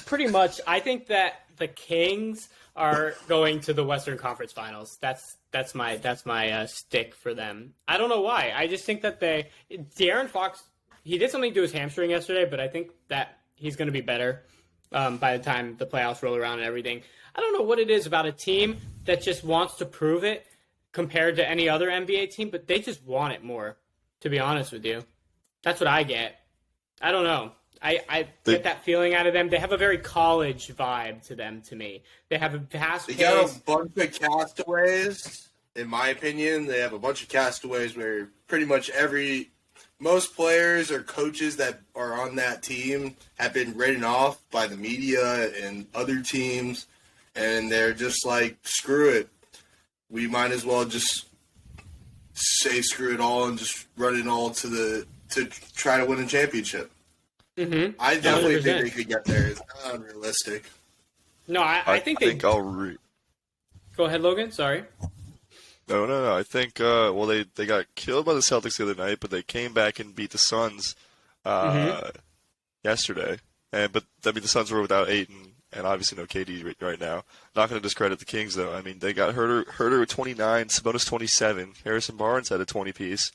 pretty much, I think that the Kings are going to the Western Conference Finals. That's my stick for them. I don't know why. I just think that De'Aaron Fox, he did something to his hamstring yesterday, but I think that he's going to be better by the time the playoffs roll around and everything. I don't know what it is about a team that just wants to prove it compared to any other NBA team, but they just want it more, to be honest with you. That's what I get. I don't know. I get that feeling out of them. They have a very college vibe to them, to me. They have a fast pace. They got a bunch of castaways, in my opinion. They have a bunch of castaways where pretty much most players or coaches that are on that team have been written off by the media and other teams, and they're just like, screw it. We might as well just say screw it all and just run it all to try to win a championship. Mm-hmm. I definitely 100%. Think they could get there. It's not unrealistic. No, I think they... Go ahead, Logan. Sorry. No. I think, they got killed by the Celtics the other night, but they came back and beat the Suns yesterday. But the Suns were without Ayton and obviously no KD right now. Not going to discredit the Kings, though. I mean, they got Herter with 29, Sabonis 27, Harrison Barnes had a 20-piece,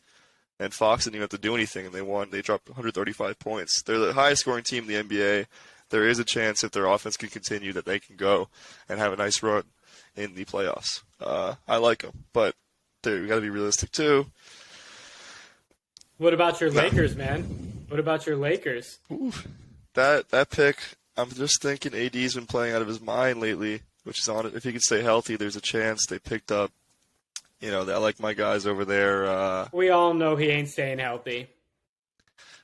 and Fox didn't even have to do anything, and they won. They dropped 135 points. They're the highest scoring team in the NBA. There is a chance if their offense can continue that they can go and have a nice run in the playoffs. I like them, but we got to be realistic too. What about your Lakers, man? What about your Lakers? Oof. That pick, I'm just thinking AD's been playing out of his mind lately, which is on it. If he can stay healthy, there's a chance. They picked up, I like my guys over there. We all know he ain't staying healthy.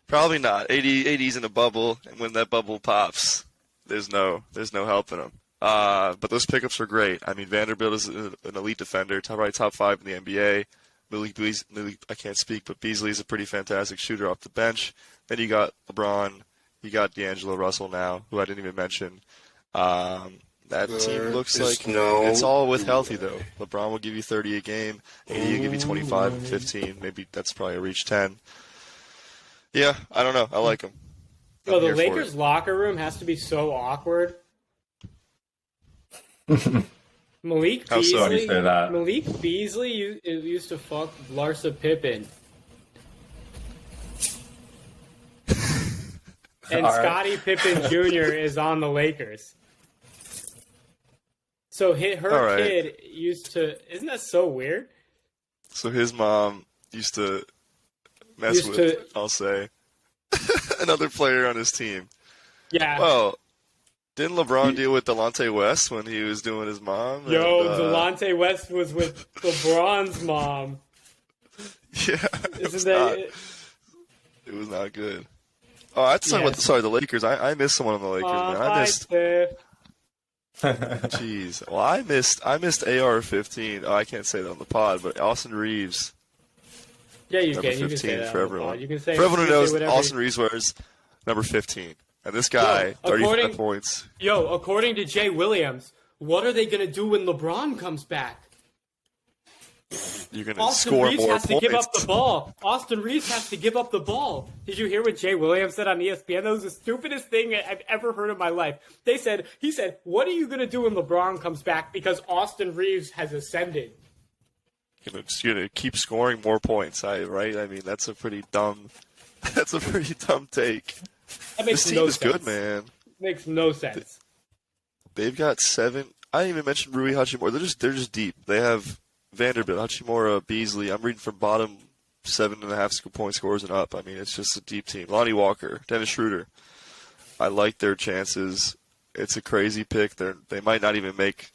Probably not. AD's in a bubble, and when that bubble pops, there's no helping him. But those pickups are great. I mean, Vanderbilt is an elite defender, probably top 5 in the NBA. Malik, I can't speak, but Beasley is a pretty fantastic shooter off the bench. Then you got LeBron, you got D'Angelo Russell now, who I didn't even mention. That team looks like it's all with healthy, though. LeBron will give you 30 a game. AD will give you 25 and 15. Maybe that's probably a reach 10. Yeah, I don't know. I like him. Well, the Lakers' locker room has to be so awkward. Malik Beasley used to fuck Larsa Pippen. And Scottie Pippen Jr. is on the Lakers. So her kid used to... Isn't that so weird? So his mom used to mess with, I'll say, another player on his team. Yeah. Well, didn't LeBron deal with Delonte West when he was doing his mom? Delonte West was with LeBron's mom. Yeah. It was not good. Oh, I have to talk about the Lakers. I missed someone on the Lakers, man. I missed... Jeez. Well, I missed AR-15. Oh, I can't say that on the pod, but Austin Reeves. Yeah, you number can. 15 You can say that for everyone. You can say, for everyone who knows, whatever. Austin Reeves wears number 15. And this guy, 35 points. According to Jay Williams, what are they going to do when LeBron comes back? You're going to score Reeves more has points. To give up the ball. Austin Reeves has to give up the ball. Did you hear what Jay Williams said on ESPN? That was the stupidest thing I've ever heard in my life. He said, what are you going to do when LeBron comes back because Austin Reeves has ascended? You're going to keep scoring more points, right? I mean, that's a pretty dumb take. That makes this team no is sense. good, man. Makes no sense. They've got 7. I didn't even mention Rui Hachimura. They're just deep. They have Vanderbilt, Hachimura, Beasley. I'm reading from bottom 7.5 point scores and up. I mean, it's just a deep team. Lonnie Walker, Dennis Schroeder. I like their chances. It's a crazy pick. They might not even make.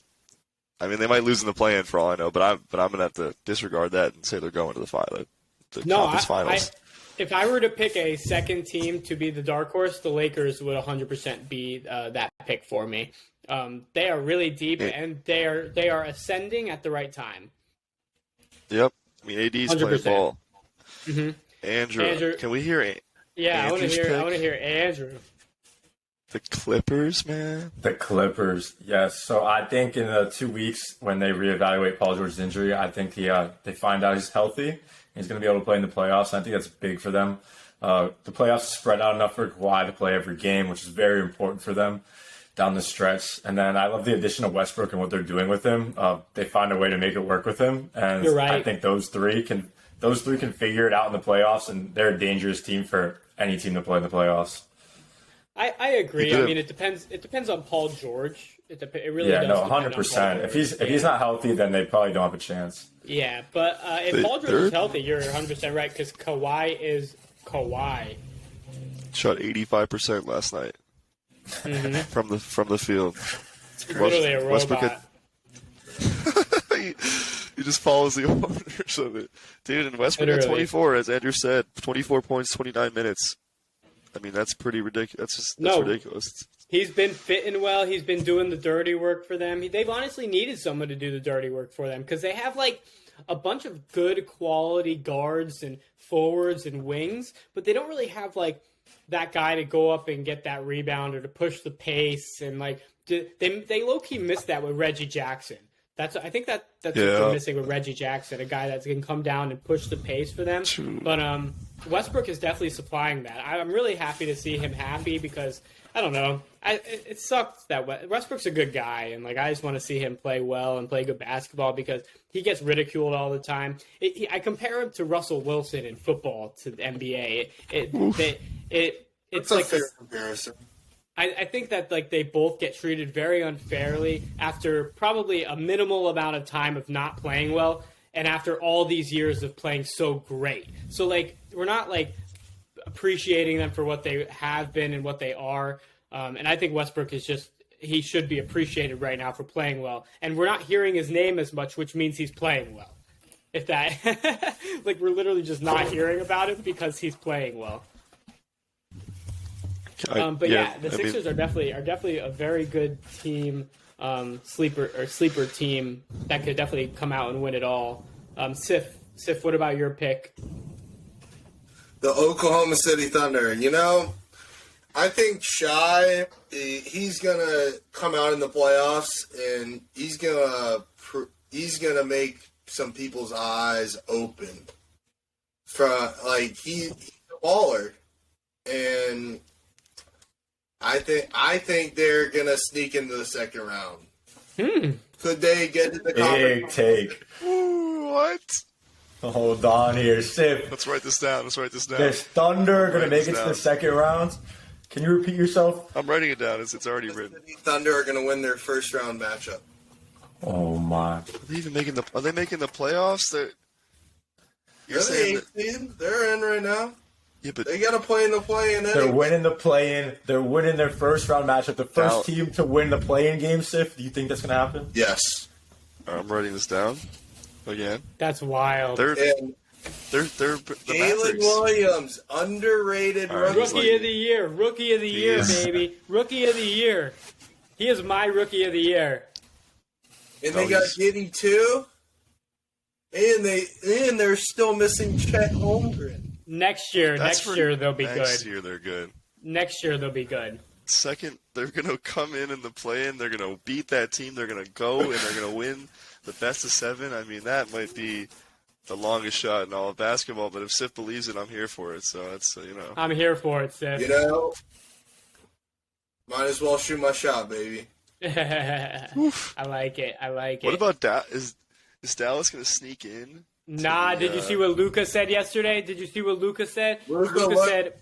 I mean, they might lose in the play-in for all I know. But I'm gonna have to disregard that and say they're going to the conference finals. If I were to pick a second team to be the dark horse, the Lakers would 100% be that pick for me. They are really deep and they are ascending at the right time. Yep. I mean, AD's playing ball. Mm-hmm. Andrew, can we hear it? Yeah, I want to hear Andrew. The Clippers, man. The Clippers, yes. So I think in the 2 weeks when they reevaluate Paul George's injury, I think they find out he's healthy. He's going to be able to play in the playoffs, and I think that's big for them. The playoffs spread out enough for Kawhi to play every game, which is very important for them down the stretch. And then I love the addition of Westbrook and what they're doing with him. They find a way to make it work with him, and You're right. I think those three can figure it out in the playoffs, and they're a dangerous team for any team to play in the playoffs. I agree. I mean, it depends on Paul George. It really does. 100%. If he's not healthy, then they probably don't have a chance. Yeah, but if Paul George is healthy, you're 100% right because Kawhi is Kawhi. Shot 85% last night from the field. Literally a robot. He just follows the orders of it, dude. And Westbrook at 24, as Andrew said, 24 points, 29 minutes. I mean, that's pretty ridiculous. That's ridiculous. He's been fitting well. He's been doing the dirty work for them. They've honestly needed someone to do the dirty work for them because they have like a bunch of good quality guards and forwards and wings, but they don't really have like that guy to go up and get that rebound or to push the pace. And like they low key missed that with Reggie Jackson. I think that's what they're missing with Reggie Jackson, a guy that can come down and push the pace for them. True. But Westbrook is definitely supplying that. I'm really happy to see him happy because I don't know. It sucks that Westbrook's a good guy, and like I just want to see him play well and play good basketball because he gets ridiculed all the time. I compare him to Russell Wilson in football to the NBA. It's It's like a fair comparison. I think that like they both get treated very unfairly after probably a minimal amount of time of not playing well, and after all these years of playing so great. So like we're not like appreciating them for what they have been and what they are. And I think Westbrook is he should be appreciated right now for playing well. And we're not hearing his name as much, which means he's playing well. If that, like we're literally just not hearing about him because he's playing well. But the Sixers are definitely a very good team, sleeper team that could definitely come out and win it all. Sif, what about your pick? The Oklahoma City Thunder. I think Shai, he's gonna come out in the playoffs and he's gonna make some people's eyes open. He's a baller, and I think they're gonna sneak into the second round. Could they get to the Big conference? take. Ooh, what? Hold on here, Sif. Let's write this down. There's Thunder going to make it to the second round. Can you repeat yourself? I'm writing it down. It's already written. The Thunder are gonna win their first round matchup. Oh my! Are they making the playoffs? You're They're saying the 8th seed. They're in right now. yeah, but They gotta play in the play-in. They're winning the play-in. They're winning their first round matchup. The first team to win the play-in game, Sif. Do you think that's going to happen? Yes. I'm writing this down again. That's wild. They're And the Jalen Mavericks. Williams, underrated All right. rookie. Rookie of the year, baby, rookie of the year. He is my rookie of the year. And they got Giddy too. And they're still missing Chet Holmgren. Next year they'll be Next good. year they're good. Next year they'll be good. Second, they're gonna come in the play-in. They're gonna beat that team. They're gonna go and they're gonna win the best of 7. I mean, that might be the longest shot in all of basketball. But if Sif believes it, I'm here for it. So that's I'm here for it, Sif. Might as well shoot my shot, baby. I like it. What about Dallas? Is Dallas gonna sneak in? Nah, did you see what Luka said yesterday? Luka said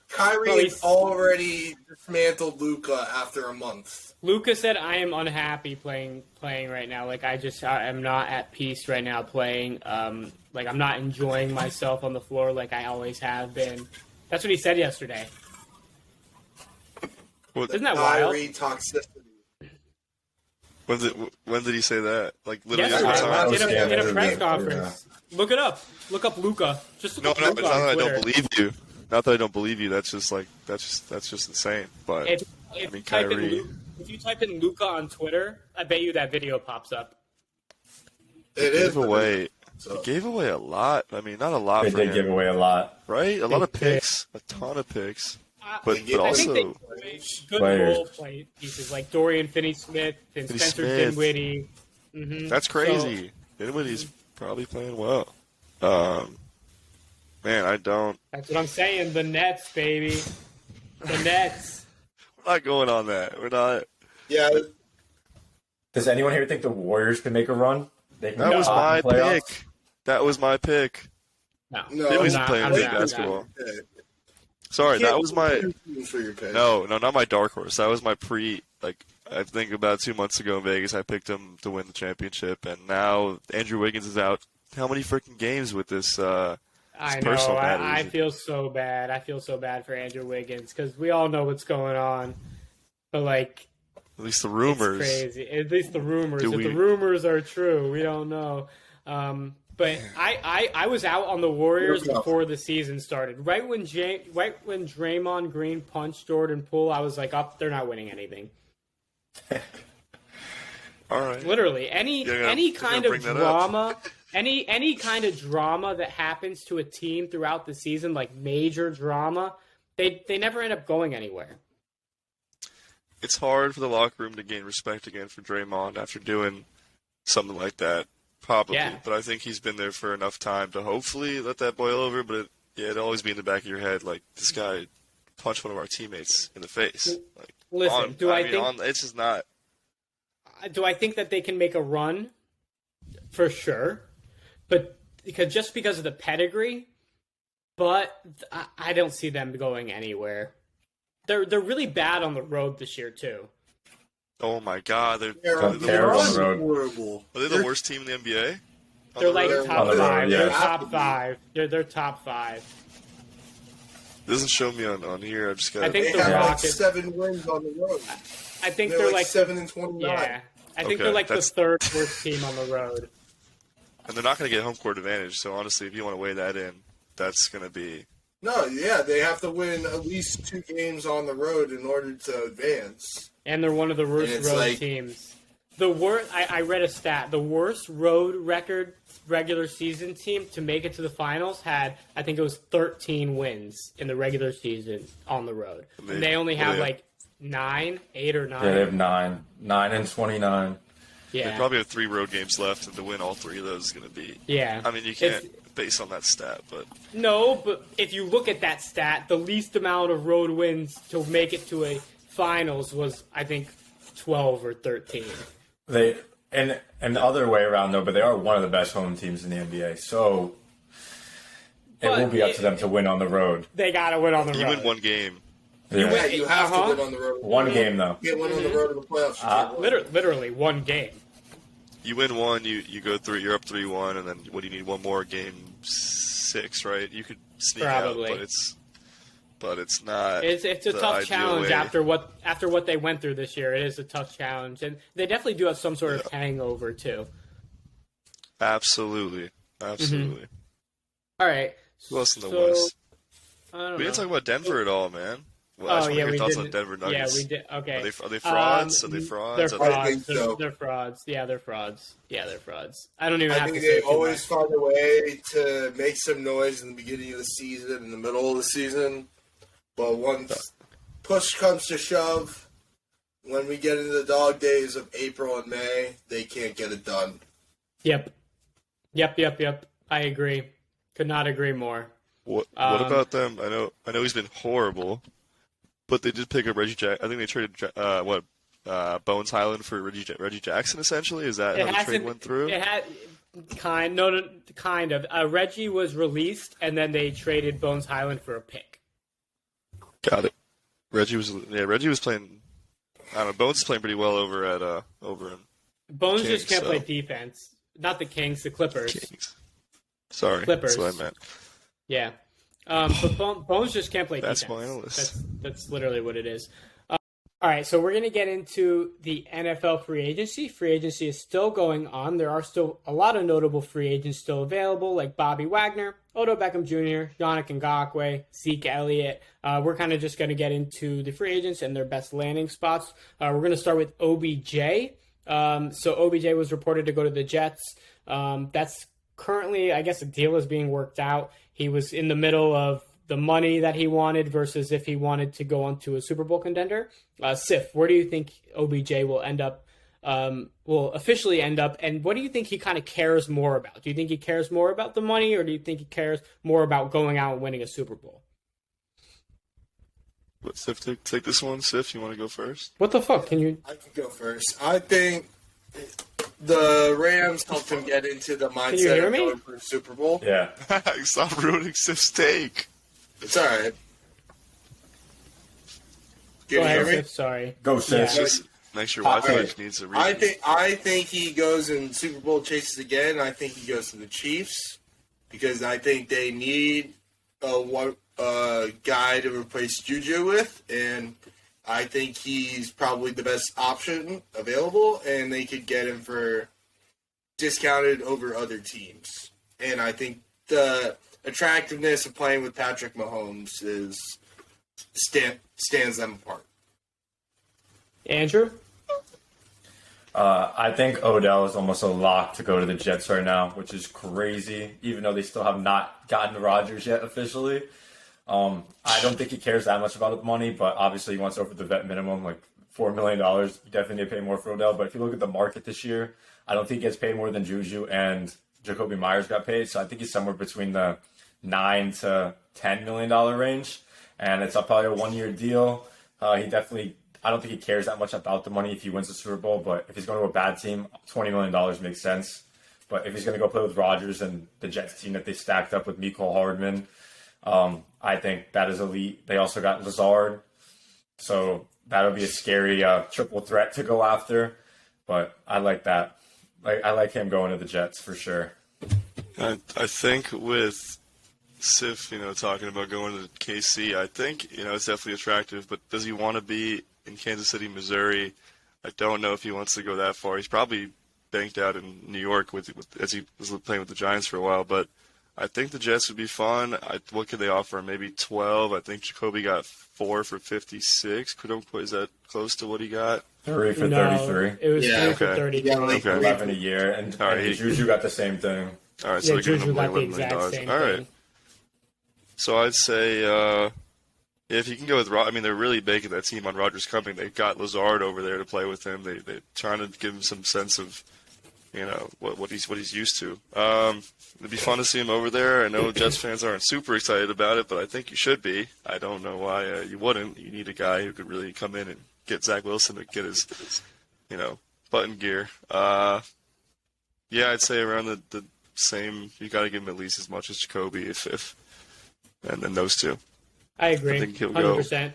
Kyrie's already dismantled Luka after a month. Luka said, I am unhappy playing right now. Like, I am not at peace right now playing. Like, I'm not enjoying myself on the floor like I always have been. That's what he said yesterday. Isn't that wild? Kyrie toxicity. When did he say that? Like literally Yesterday, every time. in a press conference. Look it up. Look up Luka. Just look up No, Luka it's not on that I Twitter. don't believe you. Not that I don't believe you. That's just insane. But If I mean, you type in Kyrie. if you type in Luka on Twitter, I bet you that video pops up. It He is gave away. He gave away a lot. I mean, not a lot They for did him, give away a lot. right? A lot of picks, a ton of picks. But I think they also, gave away good Players. role play pieces like Dorian Finney-Smith and Spencer Finney-Smith. Dinwiddie. Mm-hmm. that's crazy. Dinwiddie's probably playing well. Man, I don't. That's what I'm saying. The Nets, baby. The Nets. We're not going on that. We're not. Yeah, Does anyone here think the Warriors can make a run? They can That get was hot my in the playoffs? pick. That was my pick. No. Dinwiddie's I'm not- playing I'm good not- I'm basketball. not. Sorry, that was my. for your pick. No, not my dark horse. That was my I think about 2 months ago in Vegas, I picked him to win the championship, and now Andrew Wiggins is out. How many freaking games with this? I know. personal matters. I feel so bad. I feel so bad for Andrew Wiggins because we all know what's going on. But, like, At least the rumors. it's crazy. At least the rumors. Do If we- the rumors are true, we don't know. But I was out on the Warriors before the season started. Right when Draymond Green punched Jordan Poole, I was like, they're not winning anything. All right. Literally, any kind of bring that up. drama, any kind of drama that happens to a team throughout the season, like major drama, they never end up going anywhere. It's hard for the locker room to gain respect again for Draymond after doing something like that. Probably, Yeah. but I think he's been there for enough time to hopefully let that boil over. But it'd always be in the back of your head, like this guy punch one of our teammates in the face. Like, Listen, it's just not. Do I think that they can make a run? For sure, but because of the pedigree, but I don't see them going anywhere. They're really bad on the road this year too. Oh my God, they're terrible on the road. Horrible. Are they the worst team in the NBA? They're like top On the road, five. yeah. They're top five. They're top five. It doesn't show me on here. I just got. I think They the have Rockets. 7 wins on the road. I think They're they're like like 7-29. Yeah, I think Okay, they're like that's- the third worst team on the road. And they're not going to get home court advantage. So honestly, if you want to weigh that in, that's going to be. No, yeah, they have to win at least 2 games on the road in order to advance. And they're one of the worst And it's road like- teams. The worst. I read a stat. The worst road record regular season team to make it to the finals had, I think it was 13 wins in the regular season on the road. And they only have like 8 or 9. Yeah, they have 9 and 29. Yeah. They probably have 3 road games left, and to win all 3 of those is going to be. Yeah. I mean, you can't base on that stat, but No, but if you look at that stat, the least amount of road wins to make it to a finals was, I think, 12 or 13. And the other way around though, but they are one of the best home teams in the NBA. So it But will be up to them to win on the road. They got to win on the road. you win one game. Yeah. You have Uh-huh. to win on the road. One game though. You can't win on the road in the playoffs. You can't win. Literally one game. You win one, you go through. You're up 3-1, and then what do you need? One more, game 6, right? You could sneak Probably. out, but it's not. It's a the tough ideal challenge way. after what they went through this year. It is a tough challenge, and they definitely do have some sort of hangover too. Absolutely. All right. Who else in the So, West? I don't We know. didn't talk about Denver at all, man. Well, I just want to hear your thoughts on Denver Nuggets. Yeah, we did. Okay. Are they frauds? Are they frauds? They're Are they- frauds. think so. They're frauds. Yeah, they're frauds. They're frauds. I don't even I have think to say they too always much. find a way to make some noise in the beginning of the season, in the middle of the season. But once push comes to shove, when we get into the dog days of April and May, they can't get it done. Yep. I agree. Could not agree more. What about them? I know he's been horrible, but they did pick up Reggie Jackson. I think they traded Bones Highland for Reggie Jackson. Essentially, is that how the trade went through? It had kind of. Reggie was released, and then they traded Bones Highland for a pick. Got it. Reggie was playing. I don't know. Bones is playing pretty well over in Bones Kings, just can't so- play defense. Not the Kings, the Clippers. Kings. Sorry, Clippers. that's what I meant. Yeah. But Bones just can't play That's defense. my analyst. That's literally what it is. All right, so we're going to get into the NFL free agency. Free agency is still going on. There are still a lot of notable free agents still available, like Bobby Wagner, Odell Beckham Jr., Yannick Ngakoue, Zeke Elliott. We're kind of just going to get into the free agents and their best landing spots. We're going to start with OBJ. So OBJ was reported to go to the Jets. That's currently, I guess, a deal is being worked out. He was in the middle of the money that he wanted versus if he wanted to go on to a Super Bowl contender. Sif, where do you think OBJ will end up, will officially end up, and what do you think he kind of cares more about? Do you think he cares more about the money, or do you think he cares more about going out and winning a Super Bowl? Let Sif take this one. Sif, you want to go first? What the fuck? Can you? I can go first. I think the Rams helped him get into the mindset hear of me? going for a Super Bowl. Yeah. Stop ruining Sif's take. It's all right. Can Go you ahead, hear me? Sif. Sorry. Go, Sis. Yeah. Just make sure Wi-Fi Alright. needs a reason. I think he goes and Super Bowl chases again. I think he goes to the Chiefs because I think they need a guy to replace Juju with, and I think he's probably the best option available, and they could get him for discounted over other teams. And I think the attractiveness of playing with Patrick Mahomes stands them apart. Andrew? I think Odell is almost a lock to go to the Jets right now, which is crazy, even though they still have not gotten Rodgers yet officially. I don't think he cares that much about the money, but obviously he wants over the vet minimum, like $4 million. You definitely need to pay more for Odell. But if you look at the market this year, I don't think he gets paid more than Juju and Jacoby Myers got paid. So I think he's somewhere between the $9 to $10 million range. and it's probably a 1-year deal. I don't think he cares that much about the money if he wins the Super Bowl, but if he's going to a bad team, $20 million makes sense. But if he's going to go play with Rodgers and the Jets team that they stacked up with Mecole Hardman, I think that is elite. They also got Lillard, so that'll be a scary triple threat to go after. But I like that. I like him going to the Jets for sure. I think with Sif, talking about going to KC, I think, it's definitely attractive, but does he want to be in Kansas City, Missouri? I don't know if he wants to go that far. He's probably banked out in New York as he was playing with the Giants for a while, but I think the Jets would be fun. What could they offer? Maybe 12. I think Jacoby got 4 for 56. Is that close to what he got? 3 for 33. It was 3 for 30. Yeah, like 11 a year, and Juju got the same thing. All right, so they're giving Juju him like got the $11 million. exact same All right. thing. So I'd say if you can go with they're really making that team on Rodgers coming. They've got Lillard over there to play with him. They're trying to give him some sense of, what he's used to. It'd be fun to see him over there. I know Jets fans aren't super excited about it, but I think you should be. I don't know why you wouldn't. You need a guy who could really come in and get Zach Wilson to get his, button gear. Yeah, I'd say around the same. You got to give him at least as much as Jacoby, and then those two. I agree. I think he'll 100%.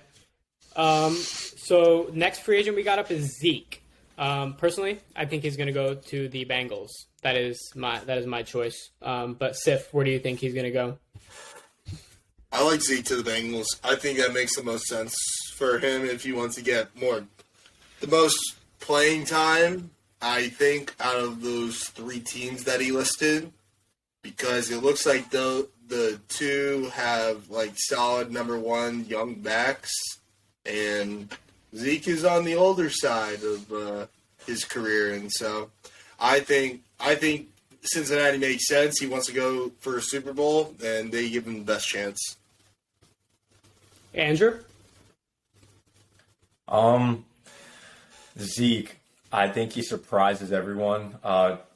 So next free agent we got up is Zeke. Personally, I think he's going to go to the Bengals. That is my choice. But Sif, where do you think he's going to go? I like Zeke to the Bengals. I think that makes the most sense for him if he wants to get the most playing time, I think, out of those 3 teams that he listed, because it looks like the two have like solid number 1 young backs, and Zeke is on the older side of his career, and so I think Cincinnati makes sense. He wants to go for a Super Bowl, and they give him the best chance. Andrew? Zeke, I think he surprises everyone.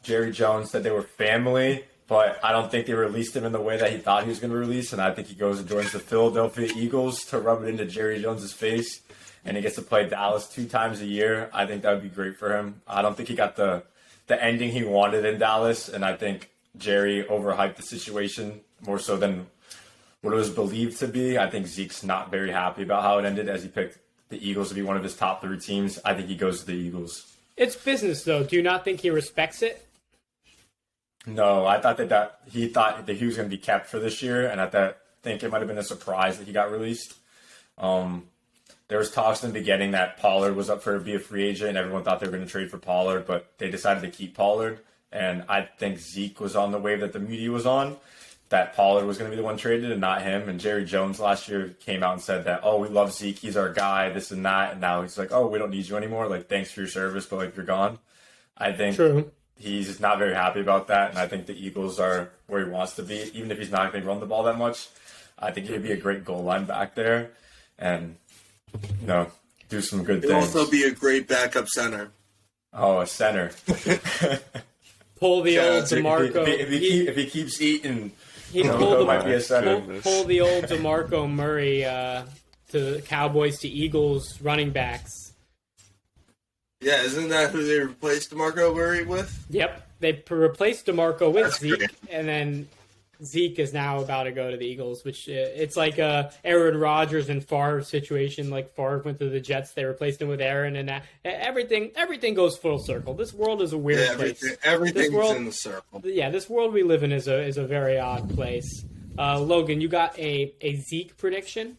Jerry Jones said they were family, but I don't think they released him in the way that he thought he was going to release, and I think he goes and joins the Philadelphia Eagles to rub it into Jerry Jones's face, and he gets to play Dallas 2 times a year. I think that would be great for him. I don't think he got the ending he wanted in Dallas, and I think Jerry overhyped the situation more so than what it was believed to be. I think Zeke's not very happy about how it ended, as he picked the Eagles to be one of his top 3 teams. I think he goes to the Eagles. It's business, though. Do you not think he respects it? No, I thought that he thought that he was going to be kept for this year, and I think it might have been a surprise that he got released. There was talks in the beginning that Pollard was up for be a free agent, and everyone thought they were going to trade for Pollard, but they decided to keep Pollard. And I think Zeke was on the wave that the media was on, that Pollard was going to be the one traded and not him. And Jerry Jones last year came out and said that, oh, we love Zeke, he's our guy, this and that. And now he's like, oh, we don't need you anymore. Like, thanks for your service, but like, you're gone. I think he's just not very happy about that. And I think the Eagles are where he wants to be, even if he's not going to run the ball that much. I think he'd be a great goal line back there and, do some good He'll things. also be a great backup center. Oh, a center. Pull the old DeMarco. If he keeps eating, might be a center. Pull the old DeMarco Murray to Cowboys to Eagles running backs. Yeah, isn't that who they replaced DeMarco Murray with? Yep, they replaced DeMarco with That's Zeke, great. and then Zeke is now about to go to the Eagles, which it's like a Aaron Rodgers and Favre situation. Like Favre went to the Jets, they replaced him with Aaron, and everything goes full circle. This world is a weird place. Everything's in the circle. Yeah, this world we live in is a very odd place. Logan, you got a Zeke prediction?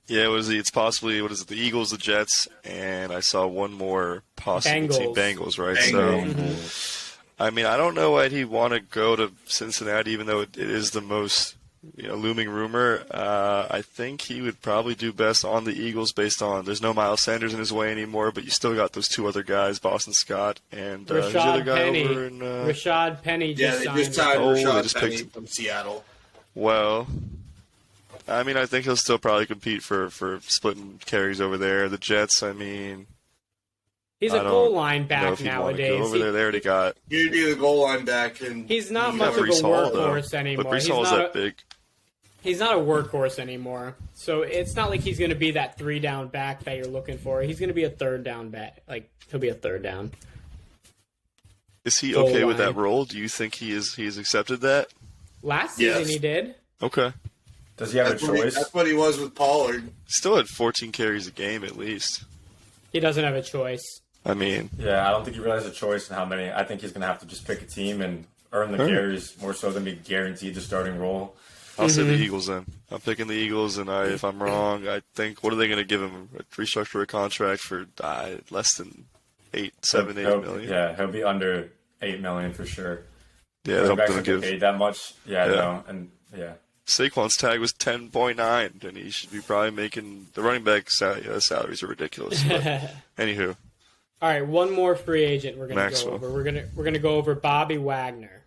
Yeah, it's possibly, the Eagles, the Jets, and I saw one more possible team, Bengals, right? So, I mean, I don't know why he'd want to go to Cincinnati, even though it is the most looming rumor. I think he would probably do best on the Eagles based on there's no Miles Sanders in his way anymore, but you still got those 2 other guys, Boston Scott and who's the other guy Penny. over in Rashad Penny just signed. They just signed they Rashad just Penny picked- from Seattle. Well, I mean, I think he'll still probably compete for splitting carries over there. The Jets, I mean, He's a goal line back nowadays. Over there, they already got. You'd be the goal line back, and he's not much of a Brees Hall, workhorse though. anymore. But Brees He's Hall's not that big. he's not a workhorse anymore. So it's not like he's going to be that 3-down back that you're looking for. He's going to be a 3rd-down back. Like, he'll be a 3rd down. Is he Goal okay with line. that role? Do you think he's accepted that? Last season Yes. he did. Okay. Does he have a choice? That's what he was with Pollard. Still had 14 carries a game at least. He doesn't have a choice. I mean, Yeah, I don't think he really has a choice in how many. I think he's going to have to just pick a team and earn the carries more so than be guaranteed the starting role. I'll say the Eagles then. I'm picking the Eagles, and if I'm wrong, I think, what are they going to give him? Restructure a contract for less than 7, 8 million? Yeah, he'll be under $8 million for sure. Yeah, Running they'll backs don't get give. paid that much. Yeah, Yeah. no, and yeah. Saquon's tag was 10.9, and he should be probably making the running back salaries are ridiculous. But anywho, All right, one more free agent we're going to go Maxwell. over. We're gonna go over Bobby Wagner.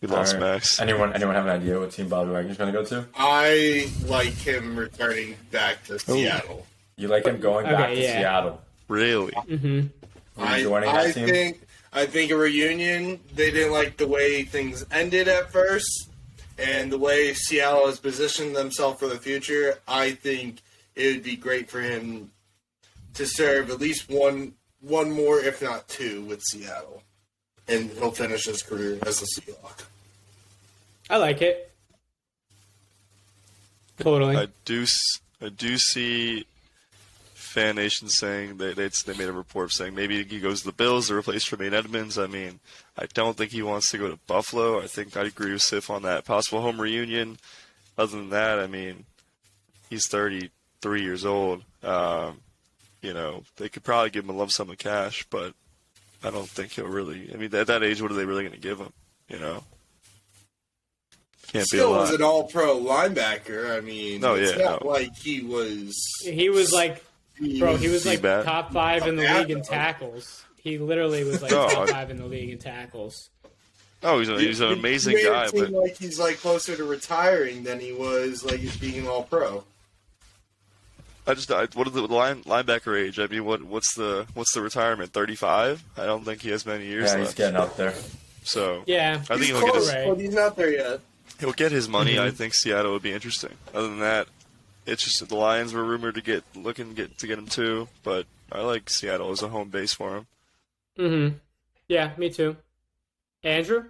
we lost All right. Max. Anyone have an idea what team Bobby Wagner's going to go to? I like him returning back to Seattle. You like him going back to Seattle? Really? I joining that team? think a reunion. They didn't like the way things ended at first, and the way Seattle has positioned themselves for the future. I think it would be great for him to serve at least one more, if not 2, with Seattle, and he'll finish his career as a Seahawk. I like it. Totally. I do see Fan Nation saying they made a report saying maybe he goes to the Bills to replace Tremaine Edmonds. I mean, I don't think he wants to go to Buffalo. I think I agree with Sif on that. Possible home reunion. Other than that, I mean, he's 33 years old. They could probably give him a lump sum of cash, but I don't think he'll really. I mean, at that age, what are they really going to give him? Can't Still be a was lot. an all-pro linebacker. I mean, it's not like he was. He was like, bro, he was like bad. top 5 in the bad, league in though. tackles. He literally was like No, top 5 in the league in tackles. Oh, he's an amazing He made guy, it seem but like he's like closer to retiring than he was like being all-pro. what is the linebacker age? I mean, what's the retirement? 35? I don't think he has many years Yeah, left. he's getting up there. So Yeah. I think He's he'll get close, his but he's not there yet. he'll get his money. I think Seattle would be interesting. Other than that, it's just that the Lions were rumored to get him too. But I like Seattle as a home base for him. Yeah, me too. Andrew?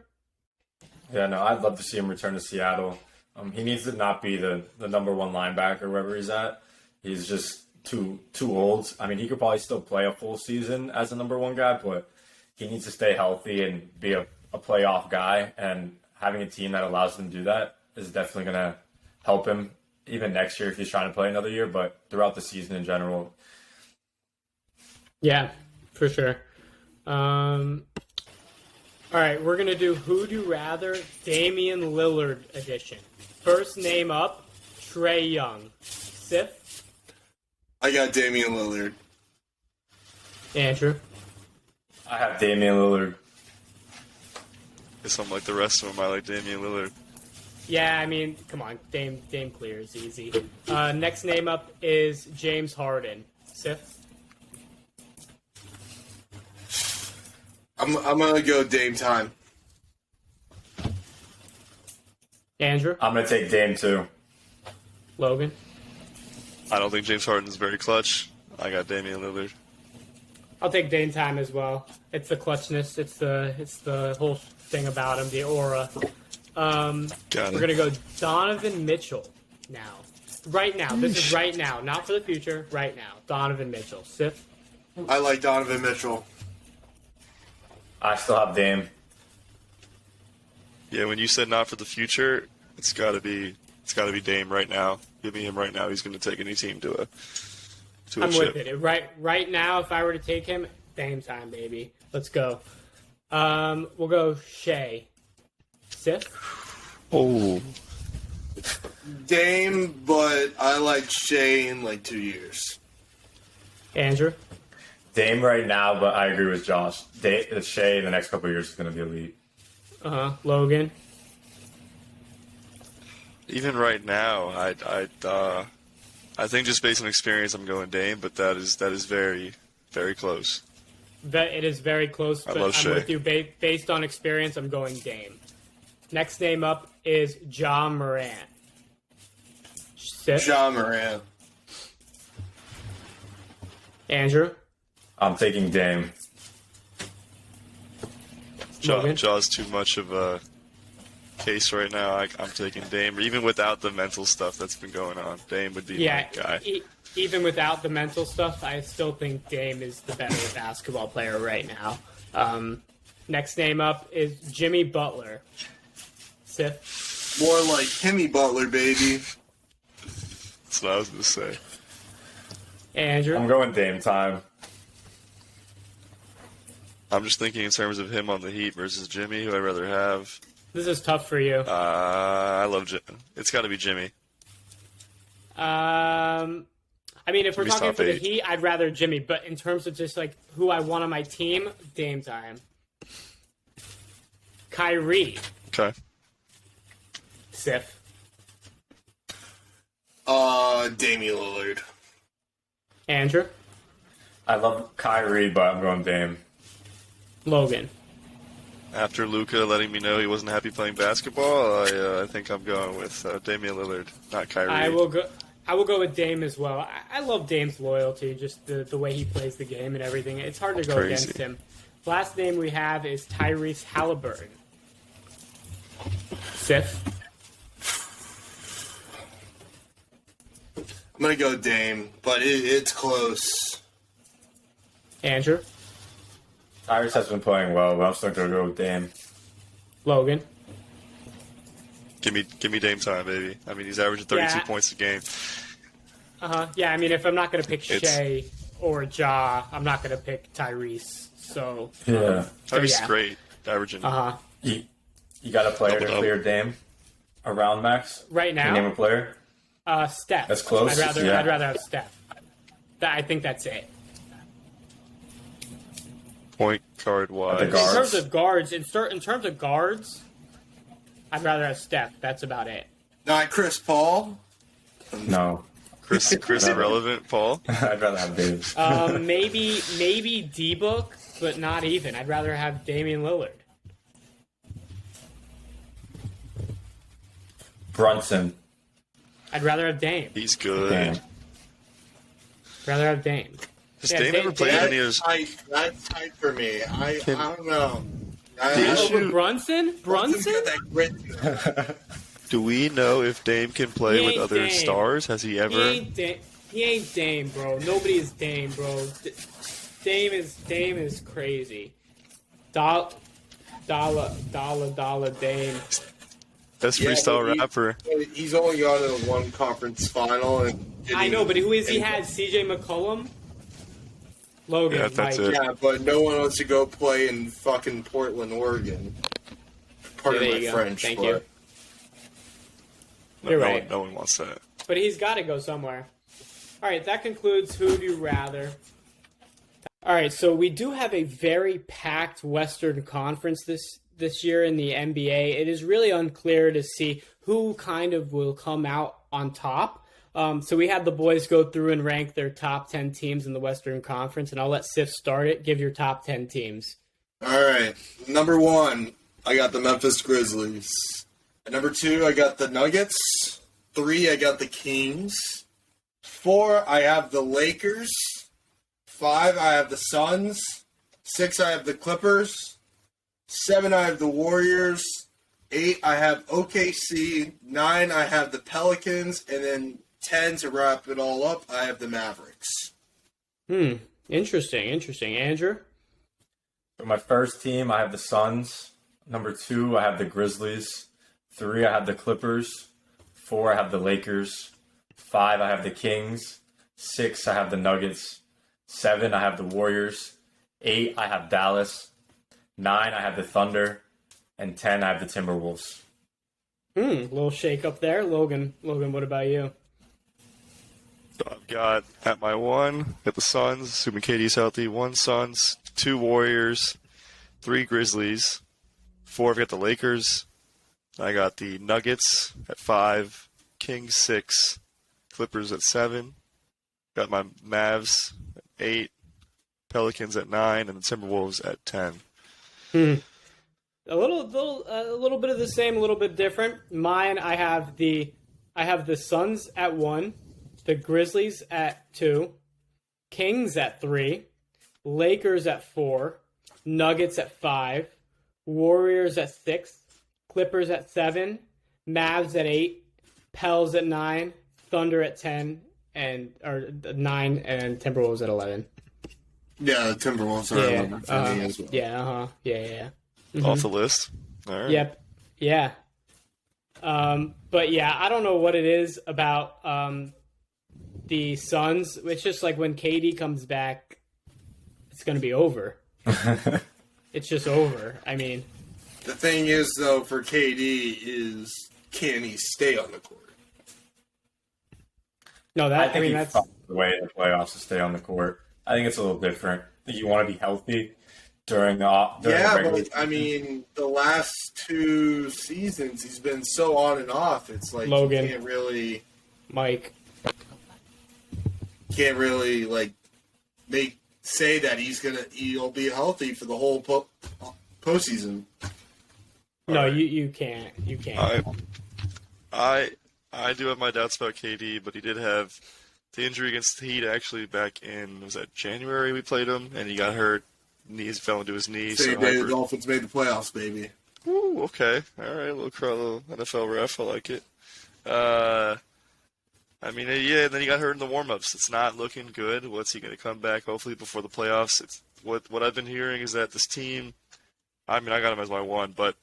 Yeah, no, I'd love to see him return to Seattle. He needs to not be the number 1 linebacker wherever he's at. He's just too old. I mean, he could probably still play a full season as a number 1 guy, but he needs to stay healthy and be a playoff guy. And having a team that allows him to do that is definitely going to help him even next year if he's trying to play another year, but throughout the season in general. Yeah, for sure. All right, we're going to do Who'd You Rather Damian Lillard edition. First name up, Trey Young. Sif? I got Damian Lillard. Andrew? I have Damian Lillard. Guess I'm like the rest of them. I like Damian Lillard. Yeah, I mean, come on. Dame clear is easy. Next name up is James Harden. Sif? I'm gonna go Dame time. Andrew? I'm going to take Dame too. Logan? I don't think James Harden's very clutch. I got Damian Lillard. I'll take Dame time as well. It's the clutchness. It's the whole thing about him, the aura. Got We're it. gonna go Donovan Mitchell now. Right now. This is right now, not for the future. Right now, Donovan Mitchell. Sif. I like Donovan Mitchell. I still have Dame. Yeah, when you said not for the future, it's got to be Dame right now. Give me him right now. He's going to take any team to a I'm chip. with it. Right now, if I were to take him, Dame time, baby. Let's go. We'll go Shea. Sif. Oh, Dame, but I like Shea in like 2 years. Andrew. Dame right now, but I agree with Josh. Shea in the next couple of years is going to be elite. Logan. even right now, I think just based on experience, I'm going Dame, but that is very, very close. It is very close, but love I'm Shea. with you. Based on experience, I'm going Dame. Next name up is Ja Morant. Sith? Ja Morant. Andrew? I'm taking Dame. Logan? Ja's too much of a case right now. I'm taking Dame, even without the mental stuff that's been going on. Dame would be my guy. Even without the mental stuff, I still think Dame is the better basketball player right now. Next name up is Jimmy Butler. Sith? More like Kimmy Butler, baby. That's what I was going to say. Andrew? I'm going Dame time. I'm just thinking in terms of him on the Heat versus Jimmy, who I'd rather have. This is tough for you. I love Jimmy. It's got to be Jimmy. I mean, if we're Jimmy's talking top for the 8. Heat, I'd rather Jimmy. But in terms of just like who I want on my team, Dame time. Kyrie. Okay. Sif. Damian Lillard. Andrew. I love Kyrie, but I'm going Dame. Logan. After Luka letting me know he wasn't happy playing basketball, I think I'm going with Damian Lillard, not Kyrie. I will go with Dame as well. I love Dame's loyalty, just the way he plays the game and everything. It's hard to go Crazy. against him. Last name we have is Tyrese Halliburton. Sif. I'm gonna go Dame, but it's close. Andrew. Tyrese has been playing well, but I'm still going to go with Dame. Logan. Give me Dame time, baby. I mean, he's averaging 32 points a game. Yeah, I mean, if I'm not going to pick It's- Shea or Ja, I'm not going to pick Tyrese. So, Yeah. Tyrese yeah. is great, averaging. You got a player to Double-double. clear Dame around Max? right Can you name now, a player? Steph. That's close, I'd yeah. rather have Steph. I think that's it. Point guard The wise. guard. In terms of guards, in terms of guards, I'd rather have Steph. That's about it. Not Chris Paul. No. Chris irrelevant, Paul. I'd rather have Dame. Maybe D-Book, but not even. I'd rather have Damian Lillard. Brunson. I'd rather have Dame. He's good. Dame. Rather have Dame. Has Yeah, Dame ever played Dame- any of his... That's tight for me. I don't know. Over Brunson? Brunson? Got that grit to it. Do we know if Dame can play He with ain't other Dame. stars? Has he ever? He ain't Dame, bro. Nobody is Dame, bro. Dame is crazy. Dollar Dame. Best Yeah, freestyle but he- rapper. He's only gone to one conference final, and I know, but who is he had? CJ McCollum? Logan, Yeah, that's Mike. it. Yeah, but no one wants to go play in fucking Portland, Oregon. Pardon There my you go. French, Thank but you. No, You're no right. one, no one wants that. But he's got to go somewhere. All right, that concludes Who Would You Rather. All right, so we do have a very packed Western Conference this year in the NBA. It is really unclear to see who kind of will come out on top. So we had the boys go through and rank their top 10 teams in the Western Conference, and I'll let Sif start it. Give your top 10 teams. all right. Number 1, I got the Memphis Grizzlies. At number 2, I got the Nuggets. 3, I got the Kings. 4, I have the Lakers. 5, I have the Suns. 6, I have the Clippers. 7, I have the Warriors. 8, I have OKC. 9, I have the Pelicans. And then 10, to wrap it all up, I have the Mavericks. Interesting. Andrew? For my first team, I have the Suns. Number 2, I have the Grizzlies. 3, I have the Clippers. 4, I have the Lakers. 5, I have the Kings. 6, I have the Nuggets. 7, I have the Warriors. 8, I have Dallas. 9, I have the Thunder. And 10, I have the Timberwolves. Little shake up there. Logan, what about you? So I've got at my 1, got the Suns, assuming KD's healthy. 1 Suns, 2 Warriors, 3 Grizzlies. 4, I've got the Lakers. I got the Nuggets at 5, Kings 6, Clippers at 7. Got my Mavs at 8, Pelicans at 9, and the Timberwolves at 10. A little bit of the same, a little bit different. Mine, I have the Suns at 1, the Grizzlies at 2, Kings at 3, Lakers at 4, Nuggets at 5, Warriors at 6, Clippers at 7, Mavs at 8, Pels at 9, Thunder at 10, and 9, and Timberwolves at 11. Yeah, the Timberwolves are 11 for me as well. Yeah, yeah. Off the list. All right. Yep. Yeah. But yeah, I don't know what it is about the Suns. It's just like when KD comes back, it's going to be over. It's just over. I mean, The thing is, though, for KD is, can he stay on the court? no, I think that's found the way in the playoffs to stay on the court. I think it's a little different. I think you want to be healthy during the regular but season. I mean, the last 2 seasons, he's been so on and off. It's like Logan. you Mike. can't really like say that he'll be healthy for the whole postseason. No, you can't. You can't. I do have my doubts about KD, but he did have the injury against the Heat actually back in, was that January we played him, and he got hurt. Knees fell into his knee. Same day the Dolphins made the playoffs, baby. Ooh, okay. All right, little NFL ref. I like it. I mean, yeah, then he got hurt in the warm-ups. It's not looking good. What's he going to come back, hopefully, before the playoffs? It's what I've been hearing is that this team, I mean, I got him as my 1, but